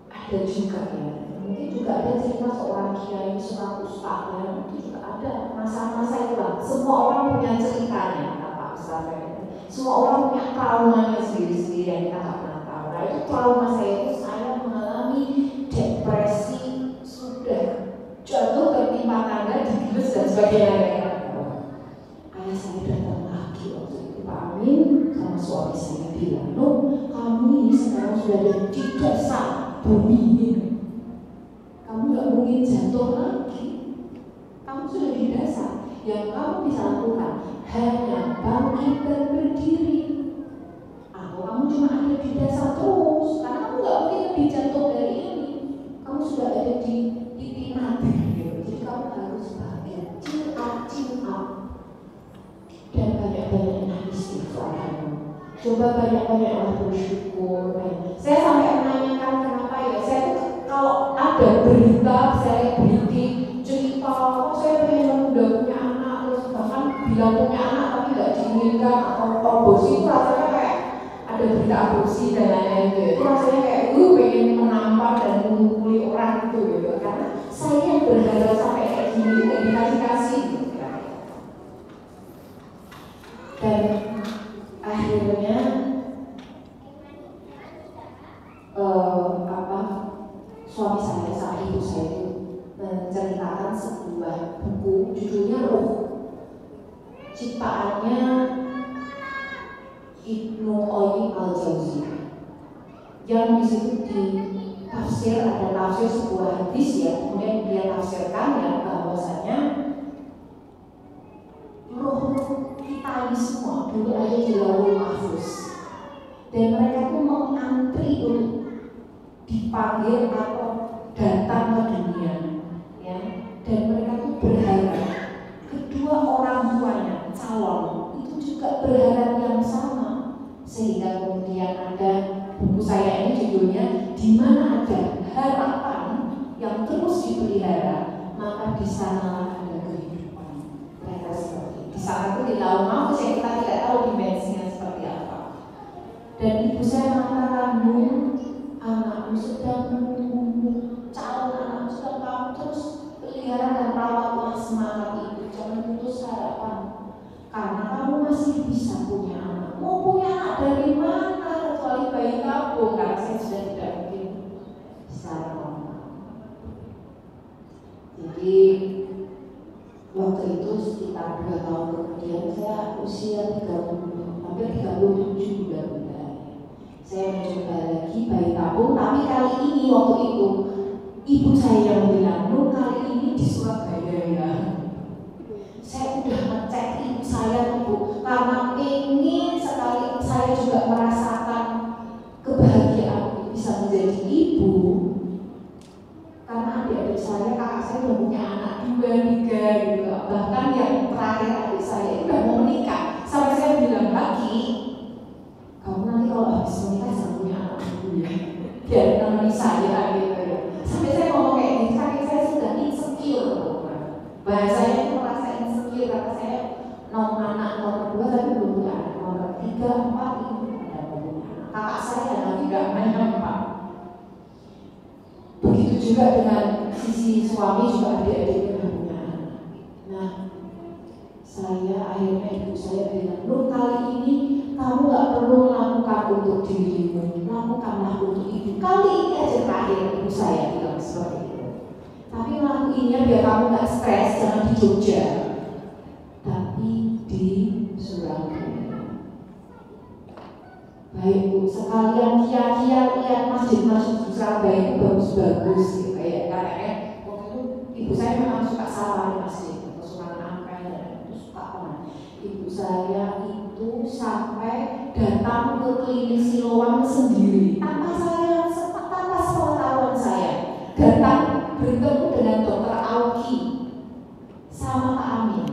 ada juga ya. Mungkin juga ada cerita seorang kiai, seorang ustaz ya. Mungkin juga ada masa-masa itu lah. Semua orang punya ceritanya, kata ustaz. Semua orang punya traumanya sendiri-sendiri yang kita nggak pernah tahu. Nah itu trauma saya itu saya mengalami depresi, sudah jatuh tertimpa tangga, digelus dan sebagainya. Ayah saya datang lagi waktu itu Pak Amin sama suami saya bilang, Nuh kamu ini sekarang sudah ada di dasar bumi ini, kamu nggak mungkin jatuh lagi, kamu sudah di dasar. Yang kamu bisa lakukan hanya bangkit dan berdiri. Kamu cuma ada di dasar terus, karena kamu nggak mungkin lebih jatuh dari ini. Kamu sudah ada di titik mati, jadi kamu harus bangkit, chill up, dan banyak-banyaknya istighfar. Coba banyak-banyaklah bersyukur. Saya sampai menanyakan kenapa ya, saya tuh kalau ada berita, saya berita cerita, oh saya pengen udah punya anak, terus bahkan bilang punya anak tapi nggak diinginkan atau aborsi itu rasanya kayak ada berita aborsi dan lain-lain gitu. Itu rasanya kayak pengen menampar dan mengumpuli orang gitu karena saya yang berharap sampai kayak gini nggak dikasih gitu kan. Dan akhirnya suami saya sama ibu saya itu menceritakan sebuah buku judulnya Ruh, ciptaannya Ibnu Qayyim al-Jauziyah, yang di situ ditafsir, ada tafsir sebuah hadis ya, kemudian dia tafsirkan ya bahwasanya roh kita ini semua dulu ada di Lauhul Mahfuz dan mereka tuh mengantri untuk dipanggil atau datang ke dunia ya, dan mereka tuh berharap kedua orang tuanya calon itu juga berharap yang sama, sehingga kemudian ada buku saya ini judulnya di mana ada harapan yang terus dipelihara maka di sana ada kehidupan. Mereka seperti di sana itu di Lauhul Mahfuz yang kita tidak tahu dimensinya seperti apa. Dan ibu saya mengatakan, anakmu sedang menunggu pelihara dan rawatlah semangat itu, jangan putus harapan. Karena kamu masih bisa punya anak. Mau punya anak dari mana kecuali bayi tabung? Karena saya sudah tidak mungkin secara normal. Jadi waktu itu sekitar 2 tahun kemudian saya usia 30, hampir 37 bulan. Saya mencoba lagi bayi tabung, tapi kali ini waktu itu ibu saya yang bilang, "Nur, kali ini di Surabaya ya." Saya udah ngecek ibu saya tuh, karena ingin sekali saya juga merasakan kebahagiaan bisa menjadi ibu. Karena adik-adik saya, kakak saya udah punya anak 2, 3 gitu. Bahkan yang terakhir adik saya itu udah mau menikah. Sampai saya bilang lagi, kamu nanti kalau habis menikah jangan punya anak dulu ya, biar namanya saya gitu ya. Sampai saya ngomong kayak gini, kakek saya sudah insecure. Bahasanya itu merasa insecure karena saya anak nomor 2 tapi belum punya anak, nomor 3, 4 itu ada punya anak. Kakak saya lagi gak menyampak. Begitu juga dengan sisi suami juga adik-adiknya punya anak. Nah, saya akhirnya ibu saya bilang, "Nur, kali ini kamu gak perlu melakukan untuk dirimu, lakukanlah untuk ibu. Kali ini aja terakhir," ibu saya bilang seperti itu. Tapi ngelakuinnya biar kamu gak stres, jangan di Jogja, tapi di Surabaya. Baik Bu, sekalian kia-kia lihat masjid-masjid di Surabaya itu bagus-bagus gitu. Kayak katanya waktu itu ibu saya memang suka safari masjid, atau Sunan Ampel dan itu suka banget. Ibu saya itu sampai datang ke klinik Siloam sendiri tanpa sepengetahuan saya, datang bertemu dengan dokter Auki sama Pak Amin.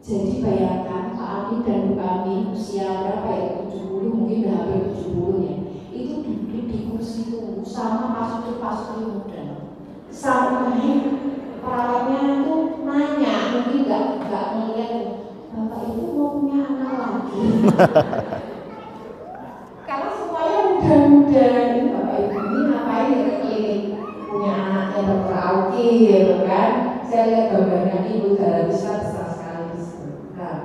Jadi bayangkan Pak Amin dan Bu Amin usia berapa ya, 70, mungkin udah hampir 70 ya, itu duduk di kursi tunggu sama pasutri muda. Sampai perawatnya itu nanya, mungkin nggak ngeliat, "Bapak itu mau punya anak lagi?" Karena semuanya muda-muda, ini Bapak Ibu ini ngapain ya ke klinik punya anaknya dokter Auki gitu kan. Saya lihat gambarnya ibu darah besar sekali di situ. Nah,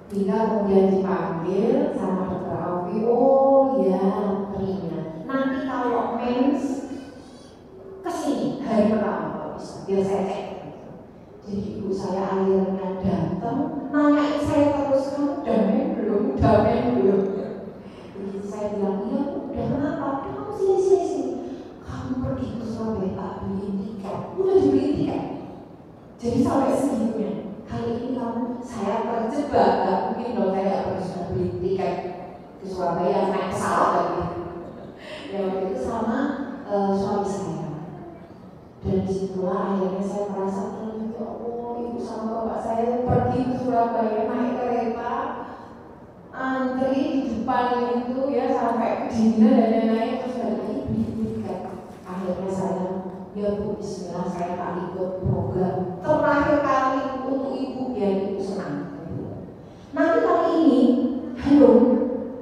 hingga kemudian dipanggil sama dokter Auki, "Oh ya, terima. Nanti kalau mens kesini hari pertama kalau bisa, biar saya cek." Jadi ibu saya akhirnya datang, nanyain saya terus, "Kamu udah men belum? Udah men belum?" Jadi saya bilang, "Iya Bu, udah kenapa? Kamu sini. Kamu pergi ke Surabaya, tak beliin tiket." Udah dibeliin tiket. Jadi sampai segitunya. Kali ini kamu, saya terjebak, gak mungkin dong saya gak pernah sudah beli tiket ke Surabaya naik pesawat lagi. Ya waktu itu sama suami saya. Dan disitulah akhirnya saya merasa, "Ya Allah, ibu sama bapak saya pergi ke Surabaya naik kereta, antri di depan itu ya sampai kedinginan dan lain-lain, terus lagi beli tiket." Akhirnya saya, "Ya Bu, bismillah, saya tak ikut program terakhir kali untuk ibu biar ibu senang." Nanti kali ini, halo,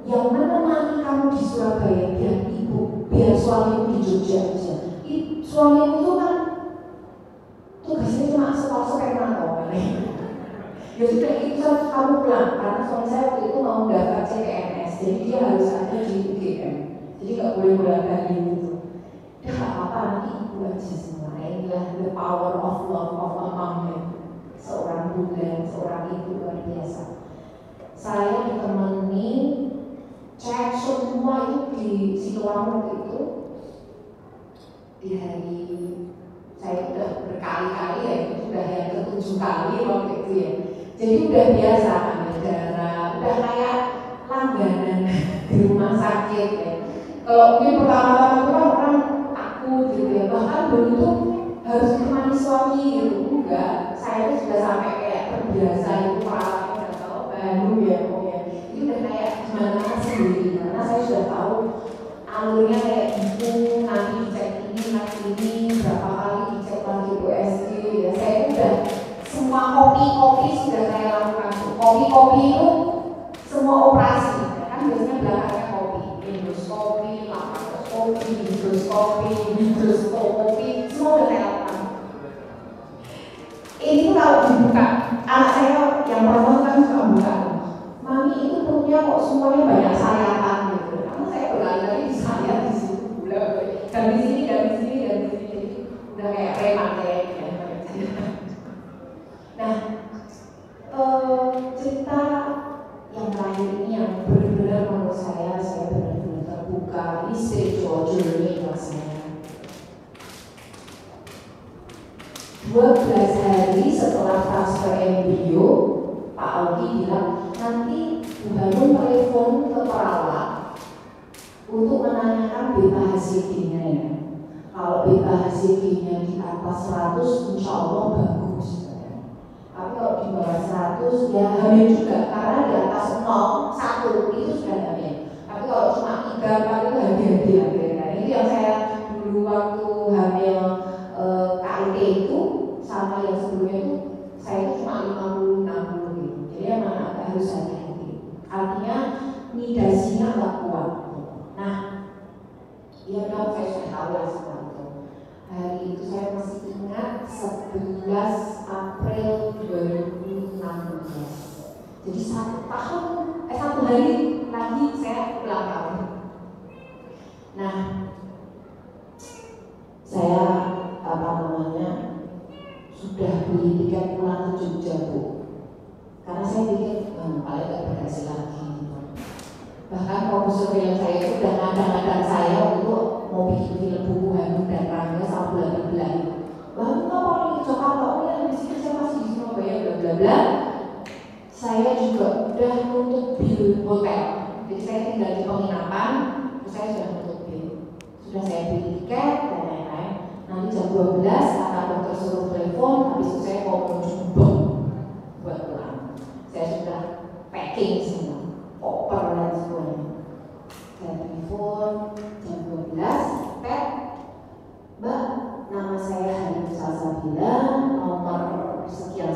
yang menemani kamu di Surabaya biar ibu, biar suamimu di Jogja aja. Suamimu itu kan tugasnya cuma setor sepeda kok. Ya sudah, itu kamu pulang, karena suami saya waktu itu mau daftar CPNS, jadi dia harus ada di UGM, jadi nggak boleh bolak-balik gitu. Ya nggak apa-apa, nanti ibu aja semua. Inilah the power of love of a mom, seorang bunda, seorang ibu luar biasa. Saya ditemani cek semua itu di Siloam waktu itu. Di hari saya udah berkali-kali ya, itu sudah yang ke-7 kali waktu itu ya. Jadi udah biasa ambil darah, udah kayak langganan di rumah sakit ya. Kalau mungkin pertama-tama itu kan orang takut gitu ya, bahkan begitu harus ditemani suami gitu. Enggak, saya itu sudah sampai kayak terbiasa, itu perawatnya udah tahu baru ya pokoknya. Itu udah kayak gimana sendiri, karena saya sudah tahu alurnya kayak gitu, nanti dicek ini, nanti ini, berapa kali dicek lagi USG ya. Saya udah semua kopi sudah saya lakukan. Kopi itu semua operasi ya, kan biasanya belakangnya kopi, endoskopi, laparoskopi, hidroskopi, semua udah saya lakukan. Anak saya yang perempuan kan suka buka, mami itu perutnya kok semuanya banyak sayatan gitu. Karena saya berlari di sayat di situ, dan di sini, jadi udah kayak preman kayak gitu. Nah, cerita yang terakhir ini yang benar-benar menurut saya benar-benar terbuka. Ini spiritual journey buat saya. 12 hari setelah transfer embrio, Pak Augie bilang nanti Bu Hanum telepon ke perawat untuk menanyakan beta HCG-nya ya. Kalau beta HCG-nya di atas 100, insya Allah bagus. Tapi kalau di bawah 100 ya hamil juga, karena di atas 0, 1 itu sudah hamil. Tapi kalau cuma 3, 4 itu hamil. Nah, itu yang saya dulu waktu hamil KIT itu sama yang sebelumnya itu saya itu cuma 50-60 gitu. Jadi emang agak harus hati-hati. Artinya nidasinya nggak kuat. Nah, ya kan saya sudah tahu lah semua itu. Hari itu saya masih ingat 11 April 2016. Jadi 1 hari lagi saya ulang tahun. Nah, saya sudah beli tiket pulang ke Jogja Bu. Karena saya pikir paling gak berhasil lagi gitu. Bahkan profesor yang saya itu udah ngadang-ngadang saya untuk mau bikin film buku Hanum dan Rangga sama bulan belah itu. Lalu kalau di Jakarta, ya di sini saya masih di Surabaya, bla bla bla. Saya juga udah nuntut bil hotel. Jadi saya tinggal di penginapan, terus saya sudah nuntut bil. Sudah saya beli tiket dan lain-lain. Nanti jam 12 akan dokter suruh telepon, habis itu saya mau menuju buat pulang. Saya sudah packing semua, koper dan semuanya. Saya telepon jam 12, Mbak, nama saya Hanum Salsabila, nomor sekian,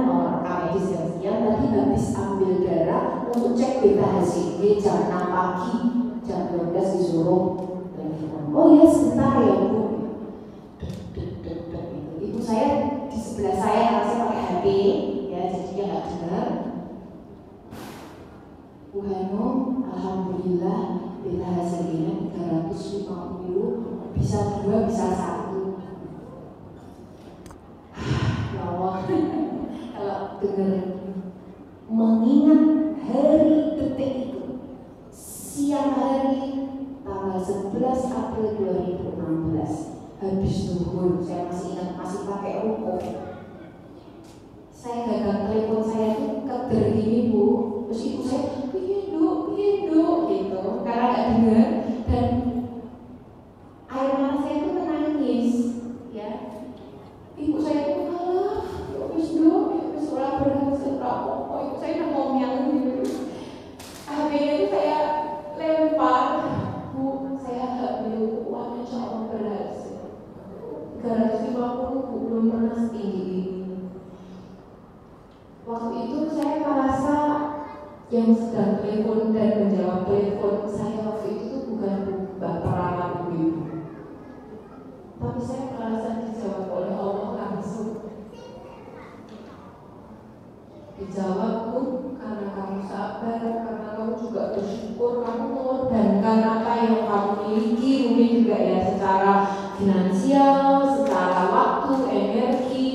nomor rekam medis sekian. Tadi habis ambil darah untuk cek beta HCG jam 6 pagi, jam 12 disuruh telepon. Oh iya sebentar ya Bu. Ibu saya di sebelah saya karena saya pakai HP, ya jadi dia nggak dengar. Bu Hanum, alhamdulillah beta HCG-nya 350, bisa 2, bisa 1. Ya Allah, kalau dengar mengingat hari detik itu, siang hari tanggal 11 April 2016. Habis zuhur, saya masih ingat, masih pakai ruko. Saya gagal telepon saya itu keder gini Bu. Terus ibu saya, hidup gitu, karena gak dengar. Dan air mata saya itu menangis, ya. Ibu saya itu kalah, habis orang berhasil apa? Ibu saya udah mau yang gitu. HP-nya itu saya lempar, Bu, saya gak beli uang, insya Allah berhasil. 350 belum pernah setinggi ini. Waktu itu saya merasa yang sedang telepon dan menjawab telepon saya waktu itu bukan Mbak perawat ibu, tapi saya merasa dijawab oleh Allah langsung. Dijawab Bu, karena kamu sabar, karena kamu juga bersyukur, kamu mengorbankan apa yang kamu miliki, mungkin juga ya secara finansial, secara waktu, energi.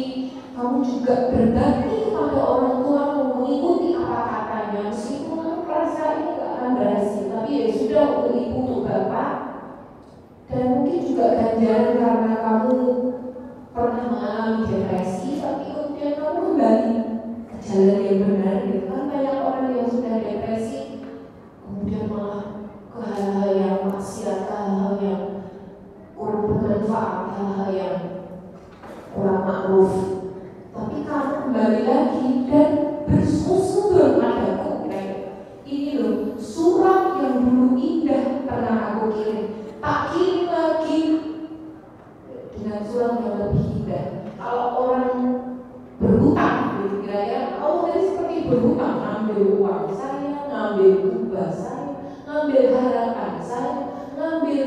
Kamu juga berbakti kepada orang tuamu, mengikuti apa katanya, meskipun kamu merasa ini gak akan berhasil, tapi ya sudah untuk ibu, untuk bapak. Dan mungkin juga ganjaran karena kamu pernah mengalami depresi, tapi kemudian kamu kembali ke jalan yang benar gitu kan. Banyak orang yang sudah depresi kemudian malah ke hal-hal yang maksiat, hal-hal yang kurang bermanfaat, hal-hal yang kurang ma'ruf. Tapi kamu kembali lagi dan bersungguh padaku. Ini loh surat yang dulu indah pernah aku kirim, tak kirim lagi dengan surat yang lebih indah. Kalau orang berhutang, kira-kira Allah tadi seperti berhutang, ngambil uang saya, ngambil tugas saya, ngambil harapan saya, ngambil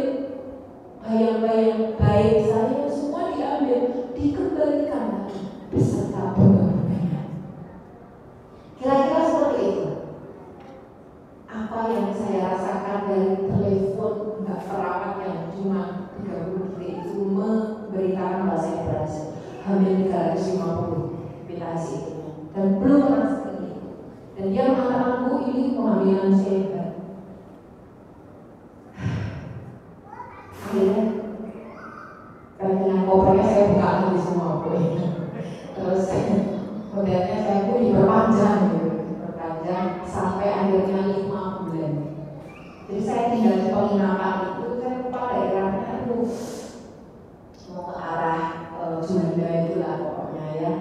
bayang-bayang baik saya, semua diambil, dikembalikan lagi beserta bunga-bunganya. hamil 350 PTHC itu, dan belum pernah seperti itu. Dan dia mengatakan, Bu, ini pengambilan saya. Akhirnya bagian kopernya saya buka lagi semua, Bu. Terus modelnya saya pun diperpanjang gitu, diperpanjang sampai akhirnya 5 bulan. Jadi saya tinggal di penginapan itu, saya lupa daerahnya itu mau ke arah Juanda itulah pokoknya ya.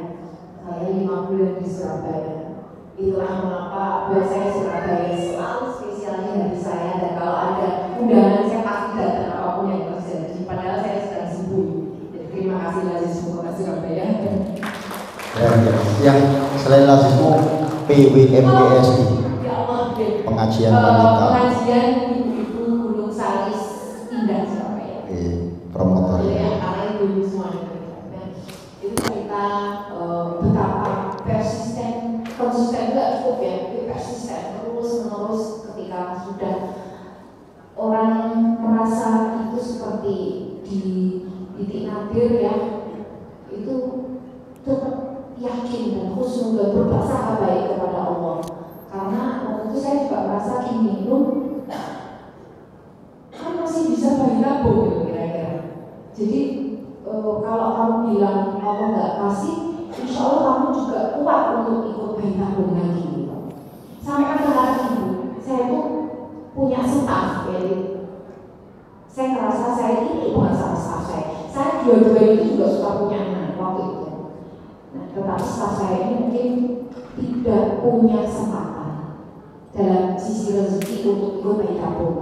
Saya 5 bulan di Surabaya. Itulah mengapa buat saya Surabaya selalu spesialnya dari saya, dan kalau ada undangan saya pasti datang apapun yang terjadi. Padahal saya sedang sibuk. Jadi terima kasih Lazismu Kota Surabaya. Yang selain Lazismu PWMGSI, Ya Allah, pengajian wanita. Pengajian ibu-ibu Gunung Salis Indah Surabaya. Promotor. Ya, karena ibu-ibu semuanya. Nah, itu kita betapa persisten, konsisten tidak cukup ya, tapi persisten terus menerus ketika sudah orang merasa itu seperti di titik nadir ya, itu tetap yakin dan khusyuk dan berprasangka baik kepada Allah. Karena waktu itu saya juga merasa gini, kan masih bisa bayi tabung gitu kira-kira. Jadi kalau kamu bilang Allah nggak kasih, insya Allah kamu juga kuat untuk ikut bayi tabung lagi gitu. Sampai kata-kata ibu, saya tuh punya staff ya. Saya ngerasa saya ini bukan sama staff saya dua-dua itu juga suka punya anak waktu itu. Nah, tetapi staff saya ini mungkin tidak punya kesempatan dalam sisi rezeki untuk ikut bayi tabung.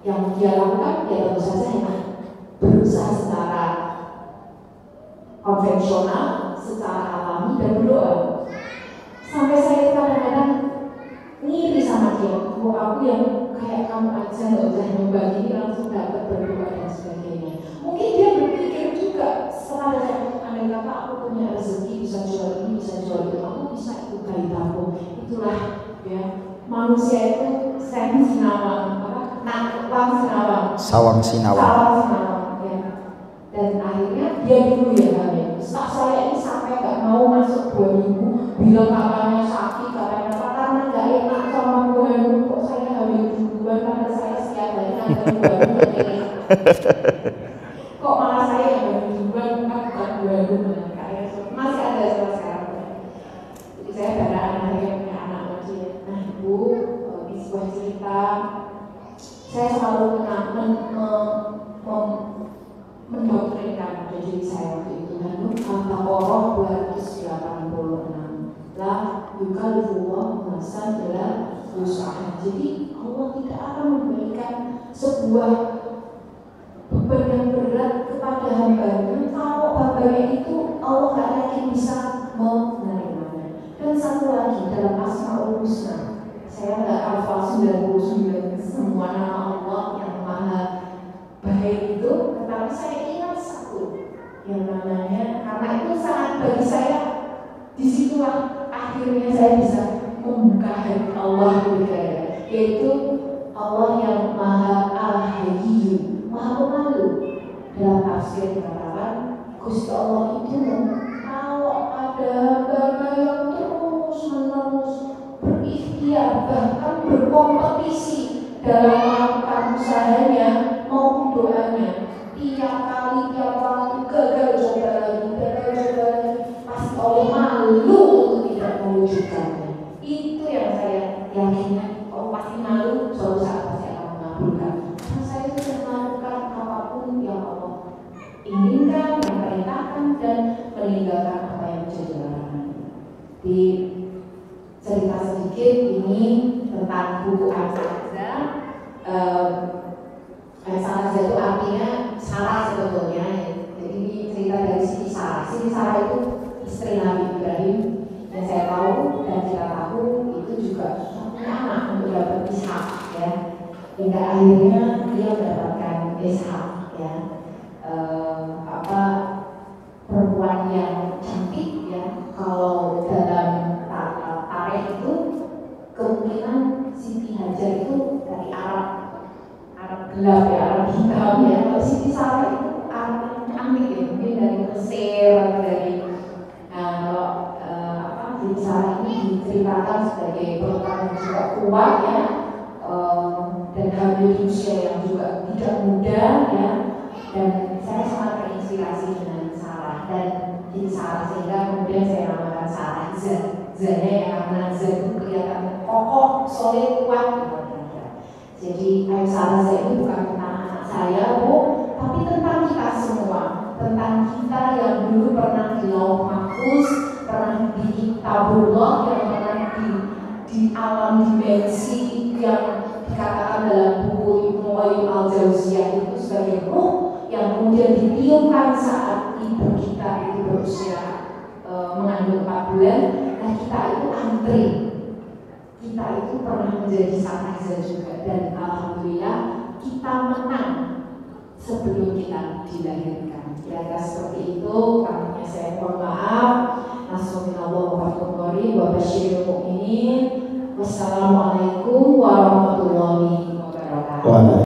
Yang dia lakukan ya tentu saja hanya berusaha secara konvensional, secara alami dan berdoa. Sampai saya kadang-kadang ngiri sama dia, aku yang kayak kamu aja nggak usah nyoba gini langsung dapat berdoa dan sebagainya. Mungkin dia berpikir juga setelah andai kata aku punya rezeki bisa jual ini, bisa jual itu, aku bisa ikut bayi tabung. Itulah ya, manusia itu sawang sinawang ya. Dan akhirnya dia dulu ya hamil. Staff saya ini sampai nggak mau masuk 2 minggu, bilang katanya sakit, katanya karena nggak enak sama gue, kok saya hamil duluan karena saya setiap hari nganter 2 minggu ini. Kok malah saya yang hamil duluan, bukan 2 minggu masih ada sama sekarang. Jadi saya ada anak yang punya anak lagi. Nah ibu, di sebuah cerita saya selalu mendoktrinkan diri saya waktu itu. Lalu Al-Baqarah 286, la yukallifullah nafsan illa wus'aha. Jadi Allah tidak akan memberikan sebuah beban yang berat kepada hambanya kalau hambanya itu Allah tidak yakin bisa menerimanya. Dan satu lagi dalam Asmaul Husna, saya nggak hafal 99 semua nama Allah yang maha baik itu, tetapi saya ingat satu yang namanya, karena itu sangat bagi saya, disitulah akhirnya saya bisa membuka hati Allah bergaya, yaitu Allah yang maha al-hayyu, maha pemalu. Dalam tafsir dikatakan Gusti Allah itu kalau ada hamba yang terus menerus berikhtiar bahkan berkompetisi dalam melakukan usahanya maupun doanya, tiap kali gagal coba lagi, pasti Allah malu untuk tidak mewujudkannya. Itu yang saya yakinnya, Allah pasti malu, suatu saat pasti akan mengabulkan. Karena saya sudah melakukan apapun yang Allah inginkan, yang perintahkan, dan meninggalkan apa yang menjadi larangan. Di cerita sedikit ini tentang buku Al-Saza. Al-Saza itu artinya Sarah sebetulnya. Jadi ini cerita dari Siti Sarah. Siti Sarah itu istri Nabi Ibrahim yang saya tahu dan kita tahu itu juga punya anak untuk dapat Ishak ya. Hingga akhirnya dia mendapatkan Ishak ya. Perempuan yang cantik ya. Kalau dalam tarikh itu kemungkinan Siti Hajar itu dari Arab gelap ya, Arab hitam ya. Kalau Siti Sarah itu Arab yang cantik ya, mungkin dari Mesir atau dari diceritakan sebagai perempuan yang juga kuat ya, dan hamil di usia yang juga tidak muda ya, dan saya sangat terinspirasi dengan Sarah dan di Sarah, sehingga kemudian saya namakan Sarah Zanya ya, karena Z itu kelihatan kokoh, solid, kuat gitu. Jadi Ayu Sarah itu bukan tentang anak saya Bu, tapi tentang kita semua, tentang kita yang dulu pernah di Lauh Mahfuz, pernah di Tabullah, yang pernah di alam dimensi yang dikatakan dalam buku Ibnu Qayyim al-Jauziyah itu sebagai ruh yang kemudian ditiupkan saat ibu kita itu berusia mengandung 4 bulan. Nah kita itu antri, kita itu pernah menjadi sanatiza juga, dan alhamdulillah kita menang sebelum kita dilahirkan. Kira-kira seperti itu. Karena saya mohon maaf. Nasrullah wa barakatuh wa basyiril mu'minin. Wassalamualaikum warahmatullahi